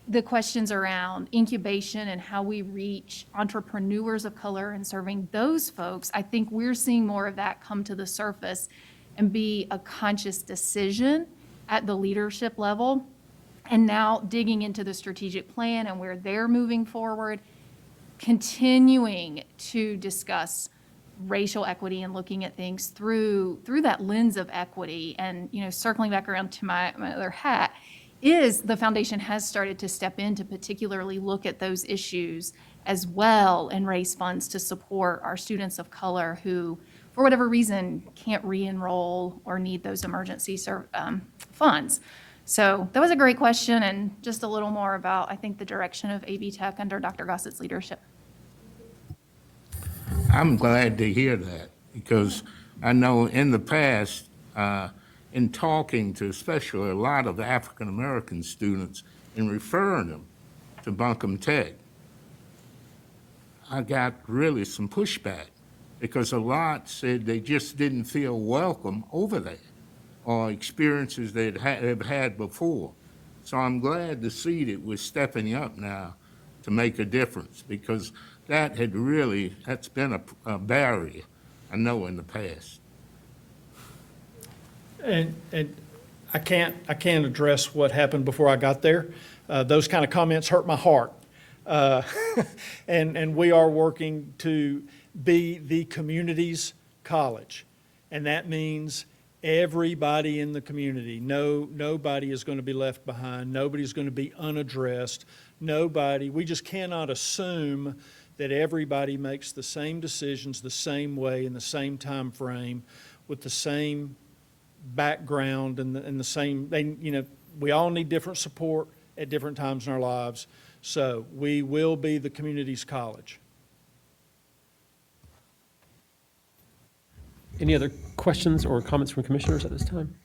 the questions around incubation and how we reach entrepreneurs of color and serving those folks. I think we're seeing more of that come to the surface and be a conscious decision at the leadership level. And now digging into the strategic plan and where they're moving forward, continuing to discuss racial equity and looking at things through that lens of equity. And, circling back around to my other hat, is the foundation has started to step in to particularly look at those issues as well and raise funds to support our students of color who, for whatever reason, can't re-enroll or need those emergency funds. So that was a great question, and just a little more about, I think, the direction of AB Tech under Dr. Gossett's leadership. I'm glad to hear that, because I know in the past, in talking to especially a lot of African-American students and referring them to Buncombe Tech, I got really some pushback, because a lot said they just didn't feel welcome over there, or experiences they'd have had before. So I'm glad to see that we're stepping up now to make a difference, because that's been a barrier, I know, in the past. And I can't address what happened before I got there. Those kind of comments hurt my heart. And we are working to be the community's college. And that means everybody in the community. Nobody is going to be left behind. Nobody's going to be unaddressed. We just cannot assume that everybody makes the same decisions the same way in the same time frame with the same background and the same, we all need different support at different times in our lives. So we will be the community's college. Any other questions or comments from commissioners at this time?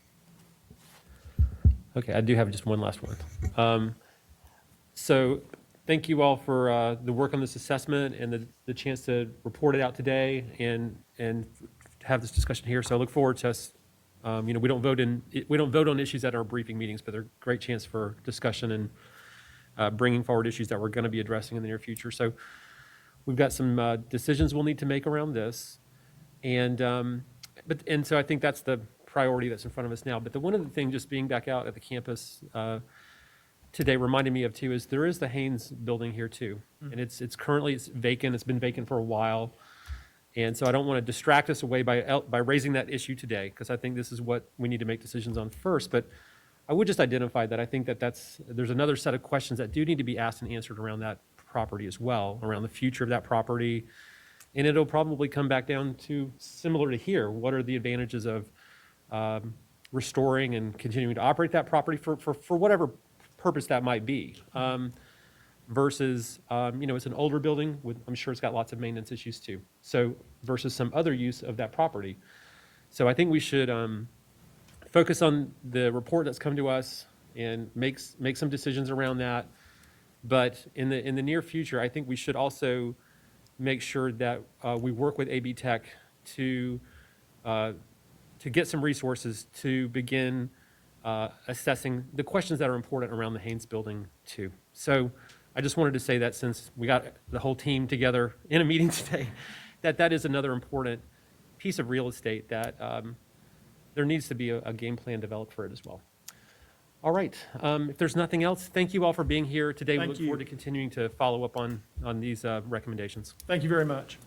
Okay, I do have just one last one. So thank you all for the work on this assessment and the chance to report it out today and have this discussion here. So I look forward to us. We don't vote on issues at our briefing meetings, but they're a great chance for discussion and bringing forward issues that we're going to be addressing in the near future. So we've got some decisions we'll need to make around this. And so I think that's the priority that's in front of us now. But one of the things, just being back out at the campus today, reminded me of too, is there is the Haynes building here too, and it's currently vacant. It's been vacant for a while, and so I don't want to distract us away by raising that issue today, because I think this is what we need to make decisions on first. But I would just identify that I think there's another set of questions that do need to be asked and answered around that property as well, around the future of that property. And it'll probably come back down to similar to here. What are the advantages of restoring and continuing to operate that property for whatever purpose that might be, versus, it's an older building with, I'm sure it's got lots of maintenance issues too. So versus some other use of that property. So I think we should focus on the report that's come to us and make some decisions around that. But in the near future, I think we should also make sure that we work with AB Tech to get some resources to begin assessing the questions that are important around the Haynes building too. So I just wanted to say that, since we got the whole team together in a meeting today, that is another important piece of real estate that there needs to be a game plan developed for it as well. All right, if there's nothing else, thank you all for being here today. We look forward to continuing to follow up on these recommendations. Thank you very much.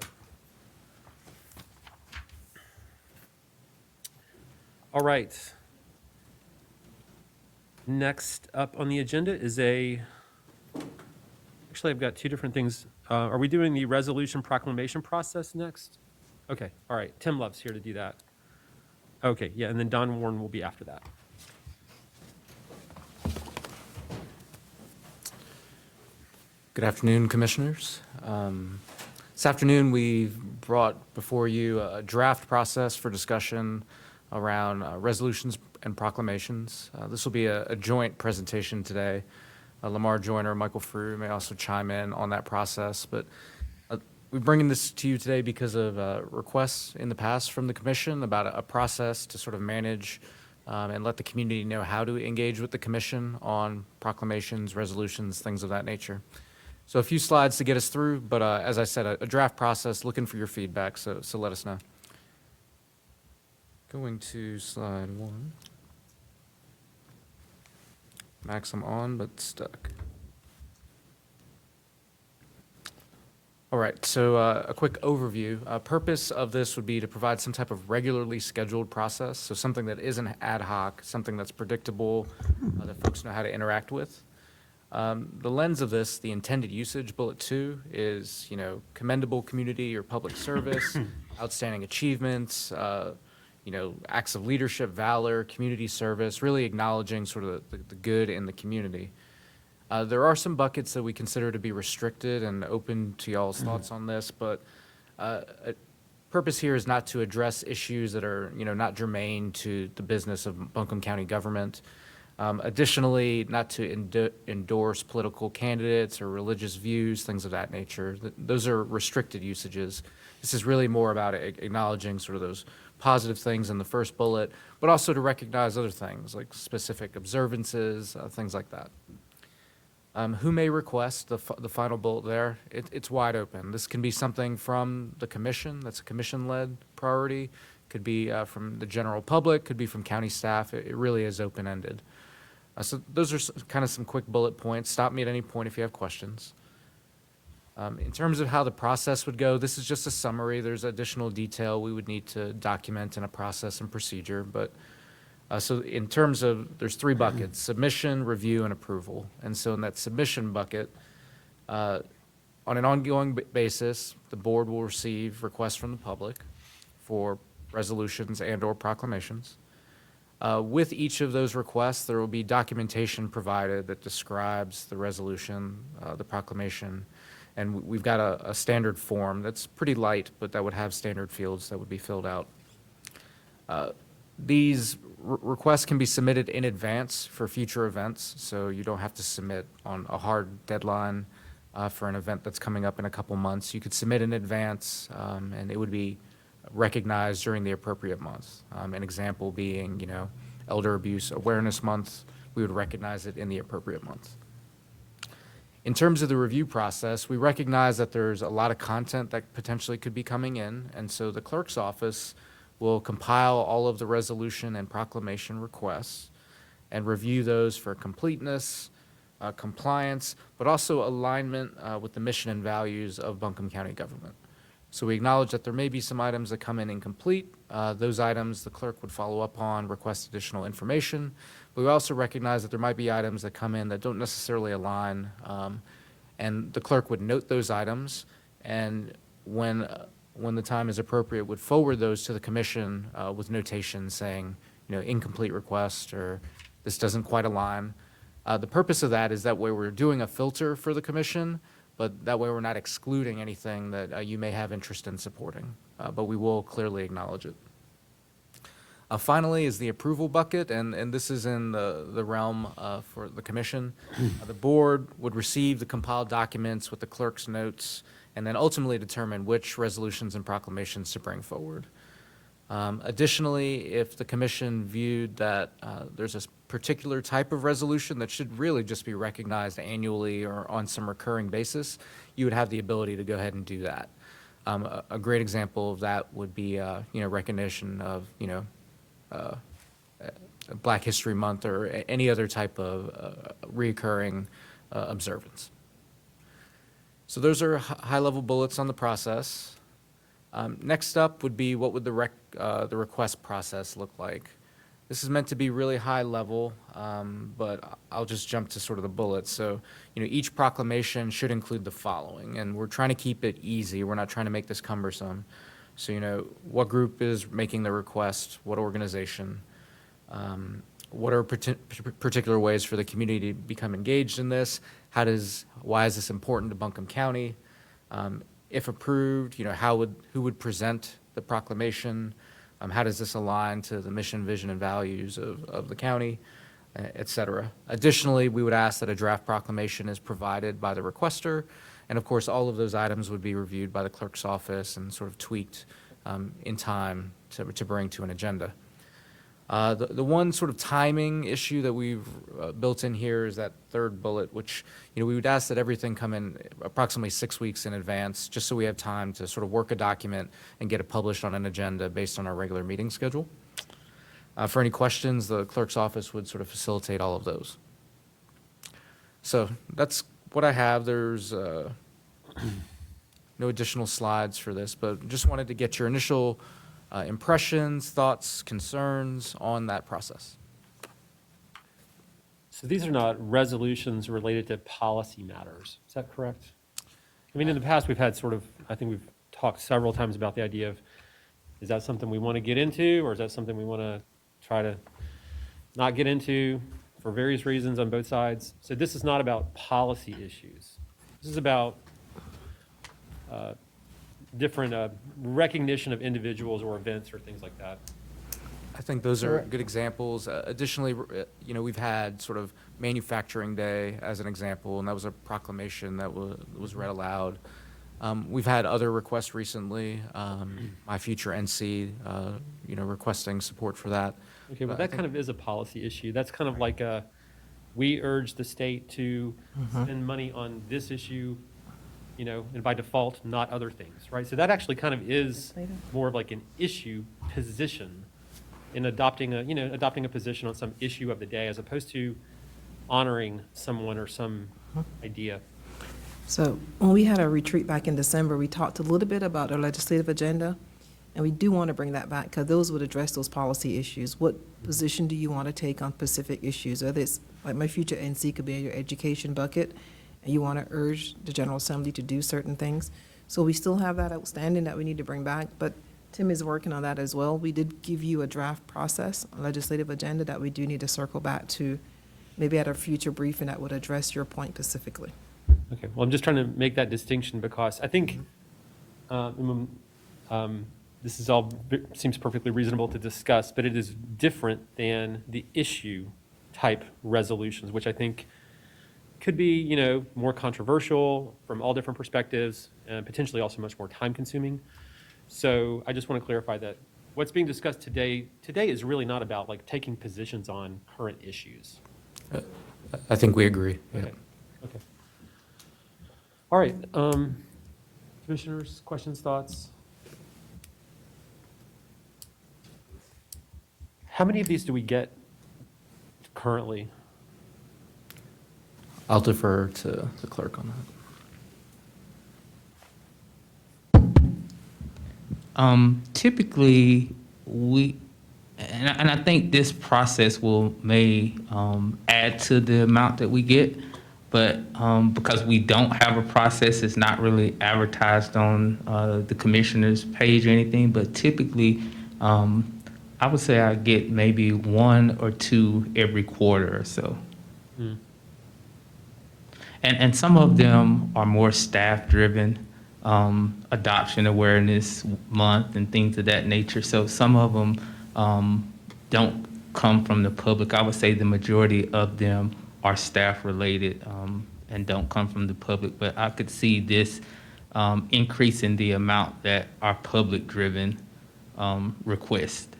All right. Next up on the agenda is actually, I've got two different things. Are we doing the resolution proclamation process next? Okay, all right. Tim Love's here to do that. Okay, yeah, and then Don Warren will be after that. Good afternoon, Commissioners. This afternoon, we've brought before you a draft process for discussion around resolutions and proclamations. This will be a joint presentation today. Lamar Joyner, Michael Frew may also chime in on that process, but we're bringing this to you today because of requests in the past from the Commission about a process to sort of manage and let the community know how to engage with the Commission on proclamations, resolutions, things of that nature. So a few slides to get us through, but as I said, a draft process, looking for your feedback, so let us know. Going to slide 1. Max, I'm on, but stuck. All right, so a quick overview. Purpose of this would be to provide some type of regularly scheduled process, so something that isn't ad hoc, something that's predictable, that folks know how to interact with. The lens of this, the intended usage, bullet 2, is, commendable community or public service, outstanding achievements, acts of leadership, valor, community service, really acknowledging sort of the good in the community. There are some buckets that we consider to be restricted and open to y'all's thoughts on this, but purpose here is not to address issues that are, not germane to the business of Buncombe County government. Additionally, not to endorse political candidates or religious views, things of that nature. Those are restricted usages. This is really more about acknowledging sort of those positive things in the first bullet, but also to recognize other things like specific observances, things like that. Who may request the final bullet there? It's wide open. This can be something from the commission, that's a commission-led priority, could be from the general public, could be from county staff. It really is open-ended. So those are kind of some quick bullet points. Stop me at any point if you have questions. In terms of how the process would go, this is just a summary. There's additional detail we would need to document in a process and procedure, but so in terms of, there's 3 buckets: submission, review, and approval. And so in that submission bucket, on an ongoing basis, the board will receive requests from the public for resolutions and/or proclamations. With each of those requests, there will be documentation provided that describes the resolution, the proclamation, and we've got a standard form that's pretty light, but that would have standard fields that would be filled out. These requests can be submitted in advance for future events, so you don't have to submit on a hard deadline for an event that's coming up in a couple months. You could submit in advance, and it would be recognized during the appropriate months. An example being, Elder Abuse Awareness Month, we would recognize it in the appropriate month. In terms of the review process, we recognize that there's a lot of content that potentially could be coming in, and so the clerk's office will compile all of the resolution and proclamation requests and review those for completeness, compliance, but also alignment with the mission and values of Buncombe County government. So we acknowledge that there may be some items that come in incomplete. Those items the clerk would follow up on, request additional information. But we also recognize that there might be items that come in that don't necessarily align, and the clerk would note those items, and when the time is appropriate, would forward those to the commission with notation saying, incomplete request, or this doesn't quite align. The purpose of that is that way we're doing a filter for the commission, but that way we're not excluding anything that you may have interest in supporting, but we will clearly acknowledge it. Finally is the approval bucket, and this is in the realm for the commission. The board would receive the compiled documents with the clerk's notes and then ultimately determine which resolutions and proclamations to bring forward. Additionally, if the commission viewed that there's a particular type of resolution that should really just be recognized annually or on some recurring basis, you would have the ability to go ahead and do that. A great example of that would be, recognition of, Black History Month or any other type of reoccurring observance. So those are high-level bullets on the process. Next up would be what would the request process look like. This is meant to be really high level, but I'll just jump to sort of the bullets. So, each proclamation should include the following, and we're trying to keep it easy. We're not trying to make this cumbersome. So, what group is making the request, what organization, what are particular ways for the community to become engaged in this? Why is this important to Buncombe County? If approved, who would present the proclamation? How does this align to the mission, vision, and values of the county, et cetera? Additionally, we would ask that a draft proclamation is provided by the requester, and of course, all of those items would be reviewed by the clerk's office and sort of tweaked in time to bring to an agenda. The one sort of timing issue that we've built in here is that third bullet, which, we would ask that everything come in approximately 6 weeks in advance, just so we have time to sort of work a document and get it published on an agenda based on our regular meeting schedule. For any questions, the clerk's office would sort of facilitate all of those. So that's what I have. There's no additional slides for this, but just wanted to get your initial impressions, thoughts, concerns on that process. So these are not resolutions related to policy matters, is that correct? I mean, in the past, we've had sort of, I think we've talked several times about the idea of, is that something we want to get into, or is that something we want to try to not get into for various reasons on both sides? So this is not about policy issues. This is about different recognition of individuals or events or things like that. I think those are good examples. Additionally, we've had sort of Manufacturing Day as an example, and that was a proclamation that was read aloud. We've had other requests recently, My Future NC, requesting support for that. Okay, but that kind of is a policy issue. That's kind of like we urge the state to spend money on this issue, and by default, not other things, right? So that actually kind of is more of like an issue position in adopting a position on some issue of the day, as opposed to honoring someone or some idea. So when we had our retreat back in December, we talked a little bit about our legislative agenda, and we do want to bring that back because those would address those policy issues. What position do you want to take on specific issues? Whether it's like My Future NC could be in your education bucket, and you want to urge the General Assembly to do certain things. So we still have that outstanding that we need to bring back, but Tim is working on that as well. We did give you a draft process, a legislative agenda that we do need to circle back to, maybe at a future briefing that would address your point specifically. Okay, well, I'm just trying to make that distinction because I think this is all seems perfectly reasonable to discuss, but it is different than the issue type resolutions, which I think could be, more controversial from all different perspectives and potentially also much more time consuming. So I just want to clarify that what's being discussed today is really not about like taking positions on current issues. I think we agree. Yeah. Okay. All right, commissioners, questions, thoughts? How many of these do we get currently? I'll defer to the clerk on that. Typically, and I think this process may add to the amount that we get, but because we don't have a process, it's not really advertised on the commissioner's page or anything, but typically, I would say I get maybe 1 or 2 every quarter or so. And some of them are more staff-driven, adoption awareness month and things of that nature. So some of them don't come from the public. I would say the majority of them are staff-related and don't come from the public. But I could see this increasing the amount that are public-driven request.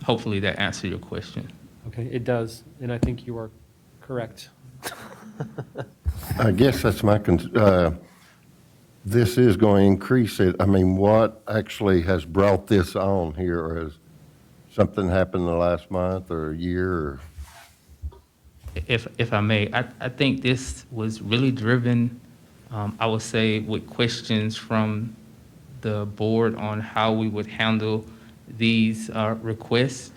Hopefully that answered your question. Okay, it does, and I think you are correct. I guess that's my, this is going to increase it. I mean, what actually has brought this on here? Or has something happened in the last month or a year? Or? If I may, I think this was really driven, I would say, with questions from the board on how we would handle these requests.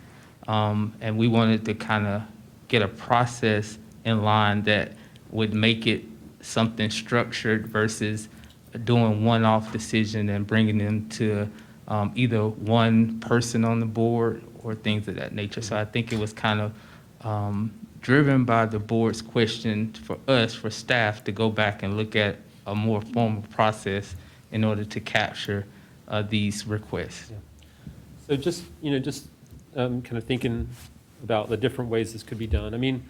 And we wanted to kind of get a process in line that would make it something structured versus doing one-off decision and bringing them to either one person on the board or things of that nature. So I think it was kind of driven by the board's question for us, for staff, to go back and look at a more formal process in order to capture these requests. Yeah. So just, kind of thinking about the different ways this could be done. I mean,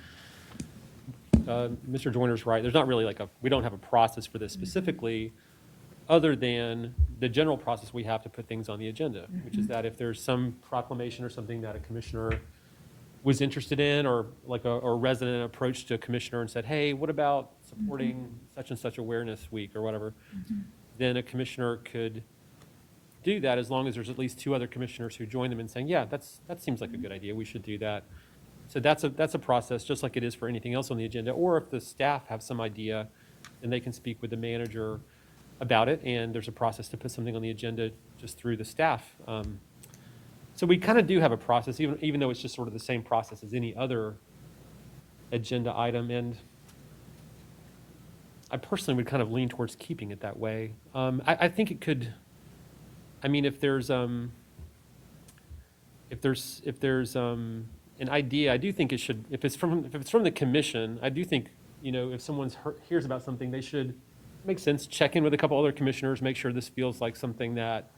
Mr. Joyner's right. There's not really we don't have a process for this specifically, other than the general process we have to put things on the agenda, which is that if there's some proclamation or something that a commissioner was interested in, or like a resident approached a commissioner and said, hey, what about supporting such and such awareness week or whatever, then a commissioner could do that as long as there's at least 2 other commissioners who join them in saying, yeah, that seems like a good idea, we should do that. So that's a process, just like it is for anything else on the agenda. Or if the staff have some idea, then they can speak with the manager about it, and there's a process to put something on the agenda just through the staff. So we kind of do have a process, even though it's just sort of the same process as any other agenda item, and I personally would kind of lean towards keeping it that way. I think it could, I mean, if there's an idea, I do think it should, if it's from the commission, I do think, if someone hears about something, they should, makes sense, check in with a couple other commissioners, make sure this feels like something that,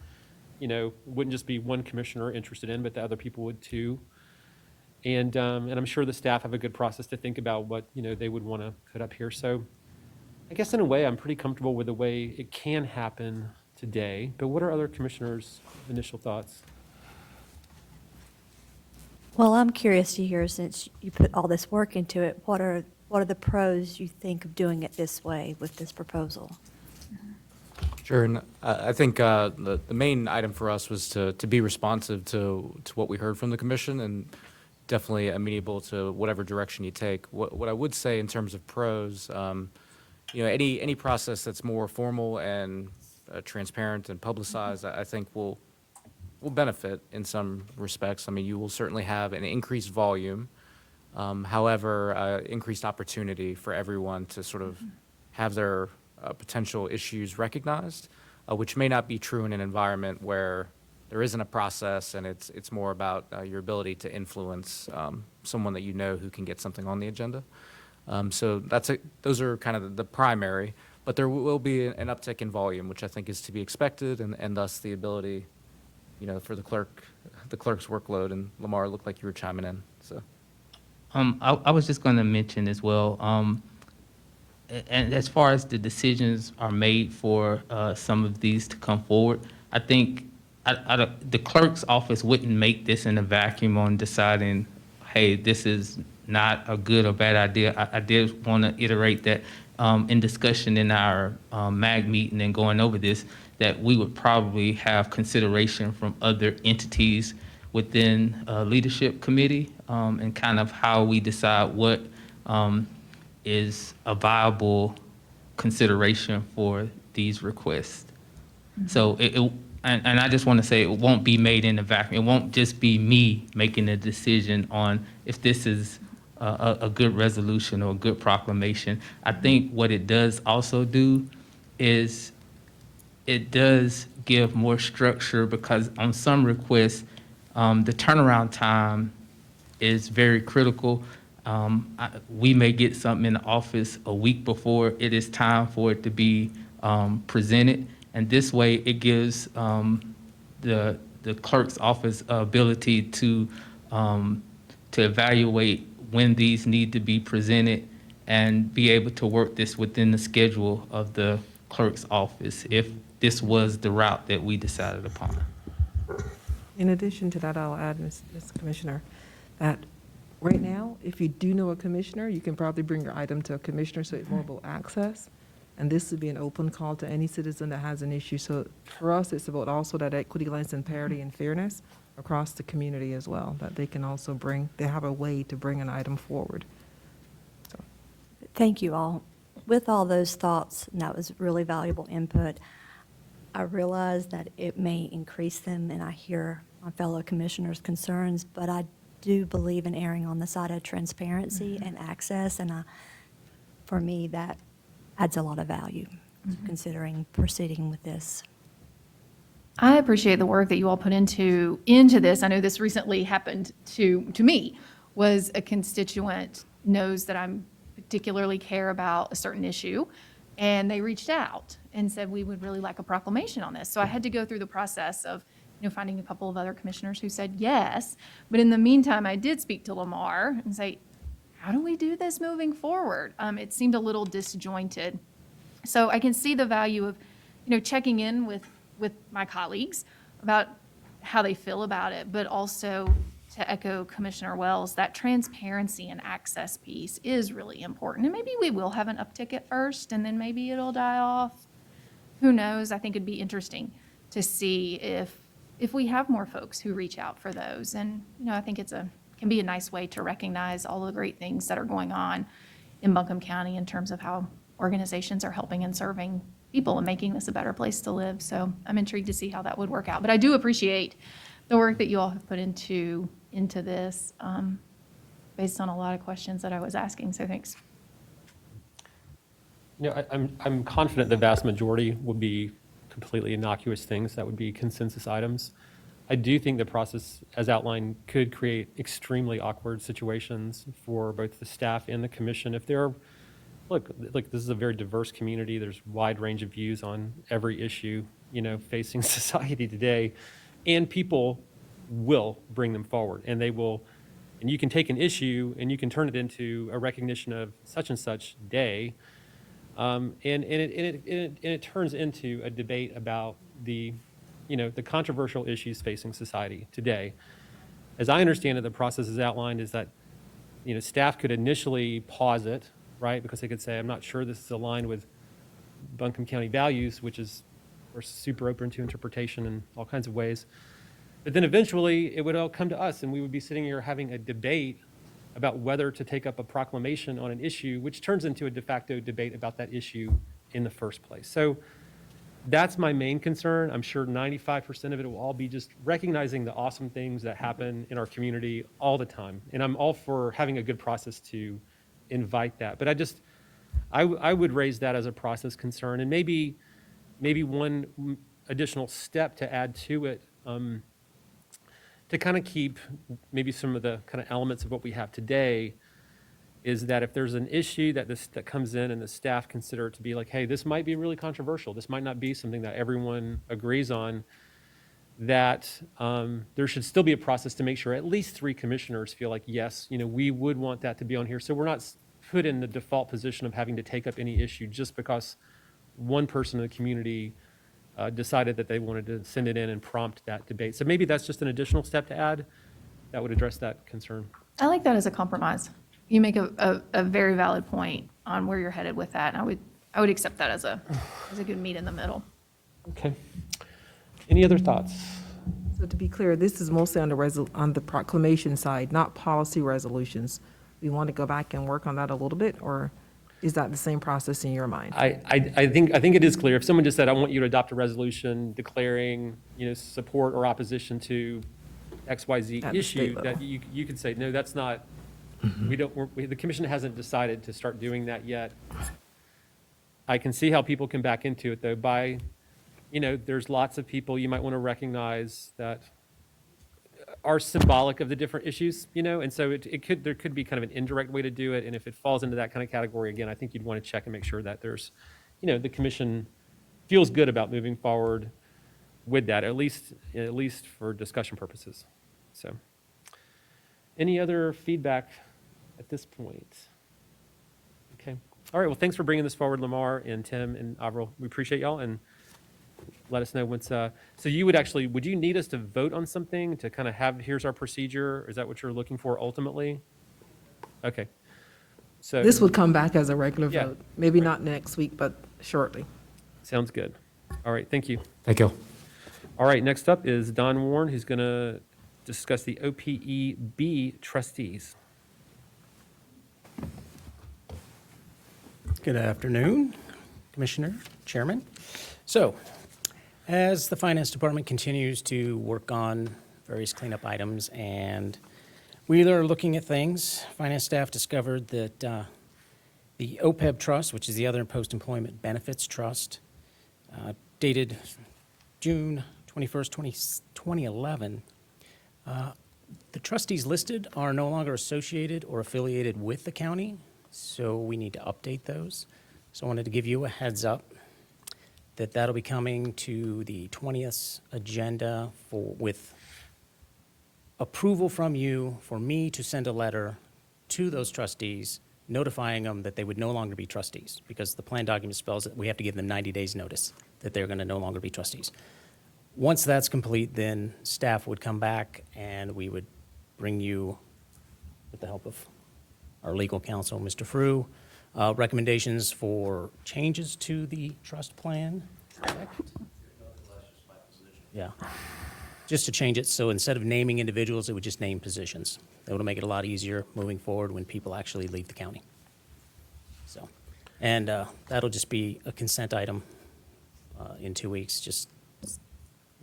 wouldn't just be one commissioner interested in, but the other people would too. And I'm sure the staff have a good process to think about what, they would want to put up here. So I guess in a way, I'm pretty comfortable with the way it can happen today. But what are other commissioners' initial thoughts? Well, I'm curious to hear, since you put all this work into it, what are the pros you think of doing it this way with this proposal? Sure, and I think the main item for us was to be responsive to what we heard from the commission, and definitely amenable to whatever direction you take. What I would say in terms of pros, any process that's more formal and transparent and publicized, I think will benefit in some respects. I mean, you will certainly have an increased volume, however, increased opportunity for everyone to sort of have their potential issues recognized, which may not be true in an environment where there isn't a process and it's more about your ability to influence someone that who can get something on the agenda. So those are kind of the primary, but there will be an uptick in volume, which I think is to be expected, and thus the ability, for the clerk's workload. And Lamar, it looked like you were chiming in, so. I was just going to mention as well, and as far as the decisions are made for some of these to come forward, I think the clerk's office wouldn't make this in a vacuum on deciding, hey, this is not a good or bad idea. I did want to iterate that in discussion in our MAG meeting and going over this, that we would probably have consideration from other entities within leadership committee and kind of how we decide what is a viable consideration for these requests. So and I just want to say it won't be made in a vacuum. It won't just be me making a decision on if this is a good resolution or a good proclamation. I think what it does also do is it does give more structure, because on some requests, the turnaround time is very critical. We may get something in the office a week before it is time for it to be presented. And this way, it gives the clerk's office ability to evaluate when these need to be presented and be able to work this within the schedule of the clerk's office if this was the route that we decided upon. In addition to that, I'll add, Ms. Commissioner, that right now, if you do know a commissioner, you can probably bring your item to a commissioner so it's mobile access. And this would be an open call to any citizen that has an issue. So for us, it's about also that equity, lens, and parity and fairness across the community as well, that they can also they have a way to bring an item forward. So. Thank you all. With all those thoughts, and that was really valuable input, I realize that it may increase them, and I hear my fellow commissioners' concerns, but I do believe in erring on the side of transparency and access, and for me, that adds a lot of value considering proceeding with this. I appreciate the work that you all put into this. I know this recently happened to me, was a constituent knows that I'm particularly care about a certain issue, and they reached out and said, we would really like a proclamation on this. So I had to go through the process of finding a couple of other commissioners who said yes. But in the meantime, I did speak to Lamar and say, how do we do this moving forward? It seemed a little disjointed. So I can see the value of, checking in with my colleagues about how they feel about it, but also to echo Commissioner Wells, that transparency and access piece is really important. And maybe we will have an uptick at first, and then maybe it'll die off. Who knows? I think it'd be interesting to see if we have more folks who reach out for those. And, I think can be a nice way to recognize all the great things that are going on in Buncombe County in terms of how organizations are helping and serving people and making this a better place to live. So I'm intrigued to see how that would work out. But I do appreciate the work that you all have put into this, based on a lot of questions that I was asking. So thanks. I'm confident the vast majority would be completely innocuous things that would be consensus items. I do think the process, as outlined, could create extremely awkward situations for both the staff and the commission. If there are, look, this is a very diverse community. There's a wide range of views on every issue, facing society today. And people will bring them forward, and they will, and you can take an issue and you can turn it into a recognition of such and such day. And it turns into a debate about the controversial issues facing society today. As I understand it, the process is outlined is that, staff could initially pause it, right? Because they could say, I'm not sure this is aligned with Buncombe County values, which is, of course, super open to interpretation in all kinds of ways. But then eventually it would all come to us and we would be sitting here having a debate about whether to take up a proclamation on an issue, which turns into a de facto debate about that issue in the first place. So that's my main concern. I'm sure 95% of it will all be just recognizing the awesome things that happen in our community all the time. And I'm all for having a good process to invite that. But I would raise that as a process concern. And maybe one additional step to add to it, to kind of keep maybe some of the kind of elements of what we have today, is that if there's an issue that comes in and the staff consider it to be like, hey, this might be really controversial, this might not be something that everyone agrees on, that there should still be a process to make sure at least 3 commissioners feel like, yes, we would want that to be on here. So we're not put in the default position of having to take up any issue just because one person in the community decided that they wanted to send it in and prompt that debate. So maybe that's just an additional step to add that would address that concern. I like that as a compromise. You make a very valid point on where you're headed with that. And I would accept that as a good meet in the middle. Okay. Any other thoughts? So to be clear, this is mostly on the proclamation side, not policy resolutions. We want to go back and work on that a little bit, or is that the same process in your mind? I think it is clear. If someone just said, I want you to adopt a resolution declaring, support or opposition to XYZ At the issue, state level. that you could say, no, that's not, the commission hasn't decided to start doing that yet. I can see how people can back into it, though, there's lots of people you might want to recognize that are symbolic of the different issues, and so there could be kind of an indirect way to do it. And if it falls into that kind of category, again, I think you'd want to check and make sure that there's, the commission feels good about moving forward with that, at least for discussion purposes. So, any other feedback at this point? Okay. All right. Well, thanks for bringing this forward, Lamar and Tim and Avril. We appreciate y'all, and let us know once. So would you need us to vote on something to kind of here's our procedure? Is that what you're looking for ultimately? Okay. So This would come back as a regular Yeah. vote, maybe not next week, but shortly. Sounds good. All right. Thank you. Thank you. All right. Next up is Don Warren, who's going to discuss the OPEB trustees. Good afternoon, Commissioner, Chairman. So, as the Finance Department continues to work on various cleanup items and we are looking at things, Finance staff discovered that the OPEB Trust, which is the Other Post-Employment Benefits Trust, dated June 21st, 2011, the trustees listed are no longer associated or affiliated with the county, so we need to update those. So I wanted to give you a heads up that that'll be coming to the 20th agenda with approval from you for me to send a letter to those trustees notifying them that they would no longer be trustees, because the plan document spells that we have to give them 90 days notice that they're going to no longer be trustees. Once that's complete, then staff would come back and we would bring you, with the help of our legal counsel, Mr. Frew, recommendations for changes to the trust plan. Yeah, just to change it, so instead of naming individuals, it would just name positions. That would make it a lot easier moving forward when people actually leave the county. So, and that'll just be a consent item in 2 weeks, just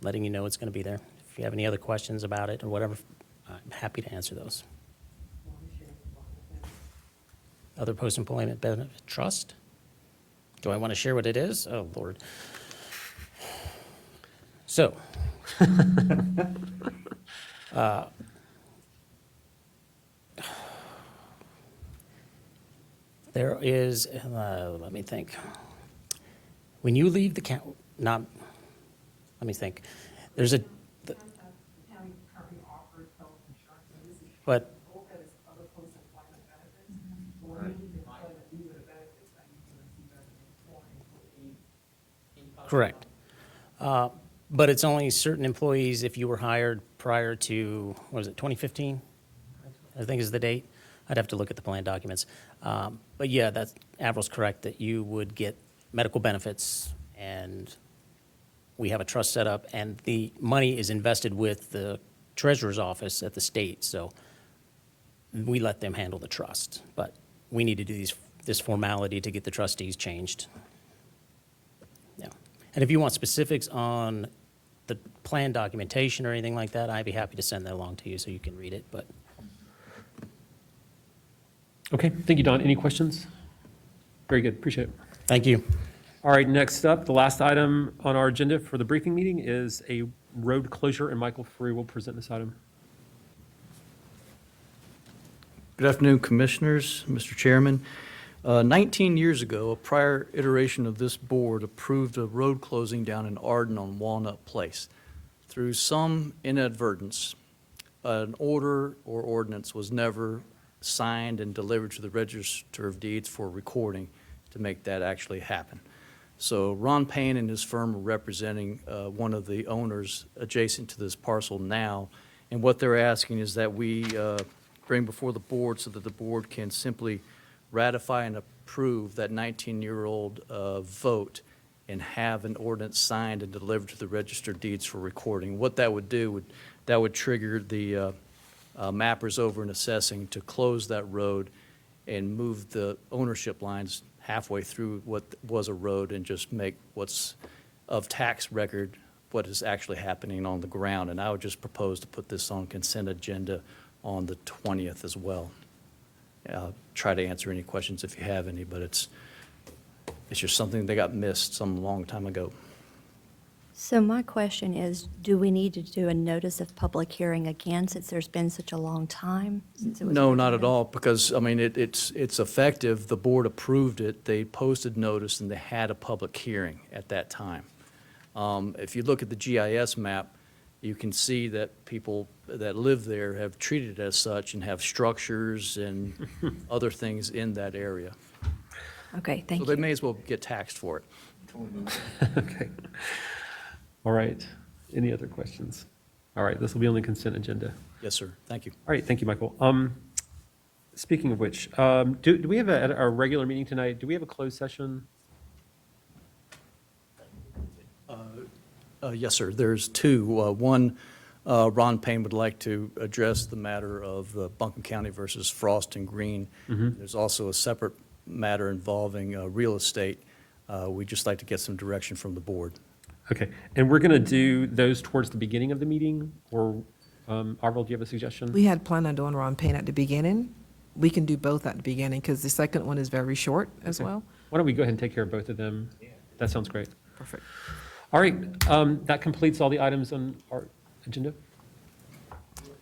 letting you know it's going to be there. If you have any other questions about it or whatever, I'm happy to answer those. Other post-employment benefit trust? Do I want to share what it is? Oh, Lord. So, there is, let me think. When you leave the county, not, let me think. There's a, but, correct. But it's only certain employees if you were hired prior to, what was it, 2015? I think is the date. I'd have to look at the plan documents. But yeah, that's, Avril's correct that you would get medical benefits, and we have a trust set up, and the money is invested with the treasurer's office at the state, so we let them handle the trust. But we need to do this formality to get the trustees changed. Yeah. And if you want specifics on the plan documentation or anything like that, I'd be happy to send that along to you so you can read it, but. Okay, thank you, Don. Any questions? Very good, appreciate it. Thank you. All right, next up, the last item on our agenda for the briefing meeting is a road closure, and Michael Free will present this item. Good afternoon, Commissioners, Mr. Chairman. 19 years ago, a prior iteration of this board approved a road closing down in Arden on Walnut Place. Through some inadvertence, an order or ordinance was never signed and delivered to the Register of Deeds for recording to make that actually happen. So Ron Payne and his firm are representing one of the owners adjacent to this parcel now, and what they're asking is that we bring before the board so that the board can simply ratify and approve that 19-year-old vote and have an ordinance signed and delivered to the Register of Deeds for recording. What that would do, that would trigger the mappers over in assessing to close that road and move the ownership lines halfway through what was a road and just make what's of tax record what is actually happening on the ground. And I would just propose to put this on consent agenda on the 20th as well. I'll try to answer any questions if you have any, but it's just something that got missed some long time ago. So my question is, do we need to do a notice of public hearing again since there's been such a long time since it was? No, not at originally- all, because, I mean, it's effective. The board approved it. They posted notice, and they had a public hearing at that time. If you look at the GIS map, you can see that people that live there have treated it as such and have structures and other things in that area. Okay, thank So you. they may as well get taxed for it. Okay. All right, any other questions? All right, this will be on the consent agenda. Yes, sir. Thank you. All right, thank you, Michael. Speaking of which, do we have at our regular meeting tonight, do we have a closed session? Yes, sir. There's two. One, Ron Payne would like to address the matter of Buncombe County versus Frost and Green. There's also a separate matter involving real estate. We'd just like to get some direction from the board. Okay, and we're going to do those towards the beginning of the meeting, or, Arvil, do you have a suggestion? We had planned on doing Ron Payne at the beginning. We can do both at the beginning because the second one is very short as Okay. well. Why don't we go ahead and take care of both of them? That sounds great. Perfect. All right, that completes all the items on our agenda.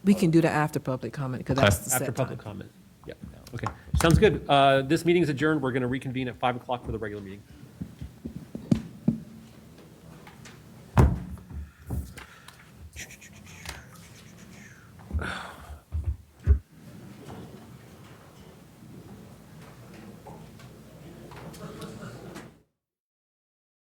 We can do that after public comment because that's the set After public time. comment. Yeah, okay. Sounds good. This meeting is adjourned. We're going to reconvene at 5 o'clock for the regular meeting.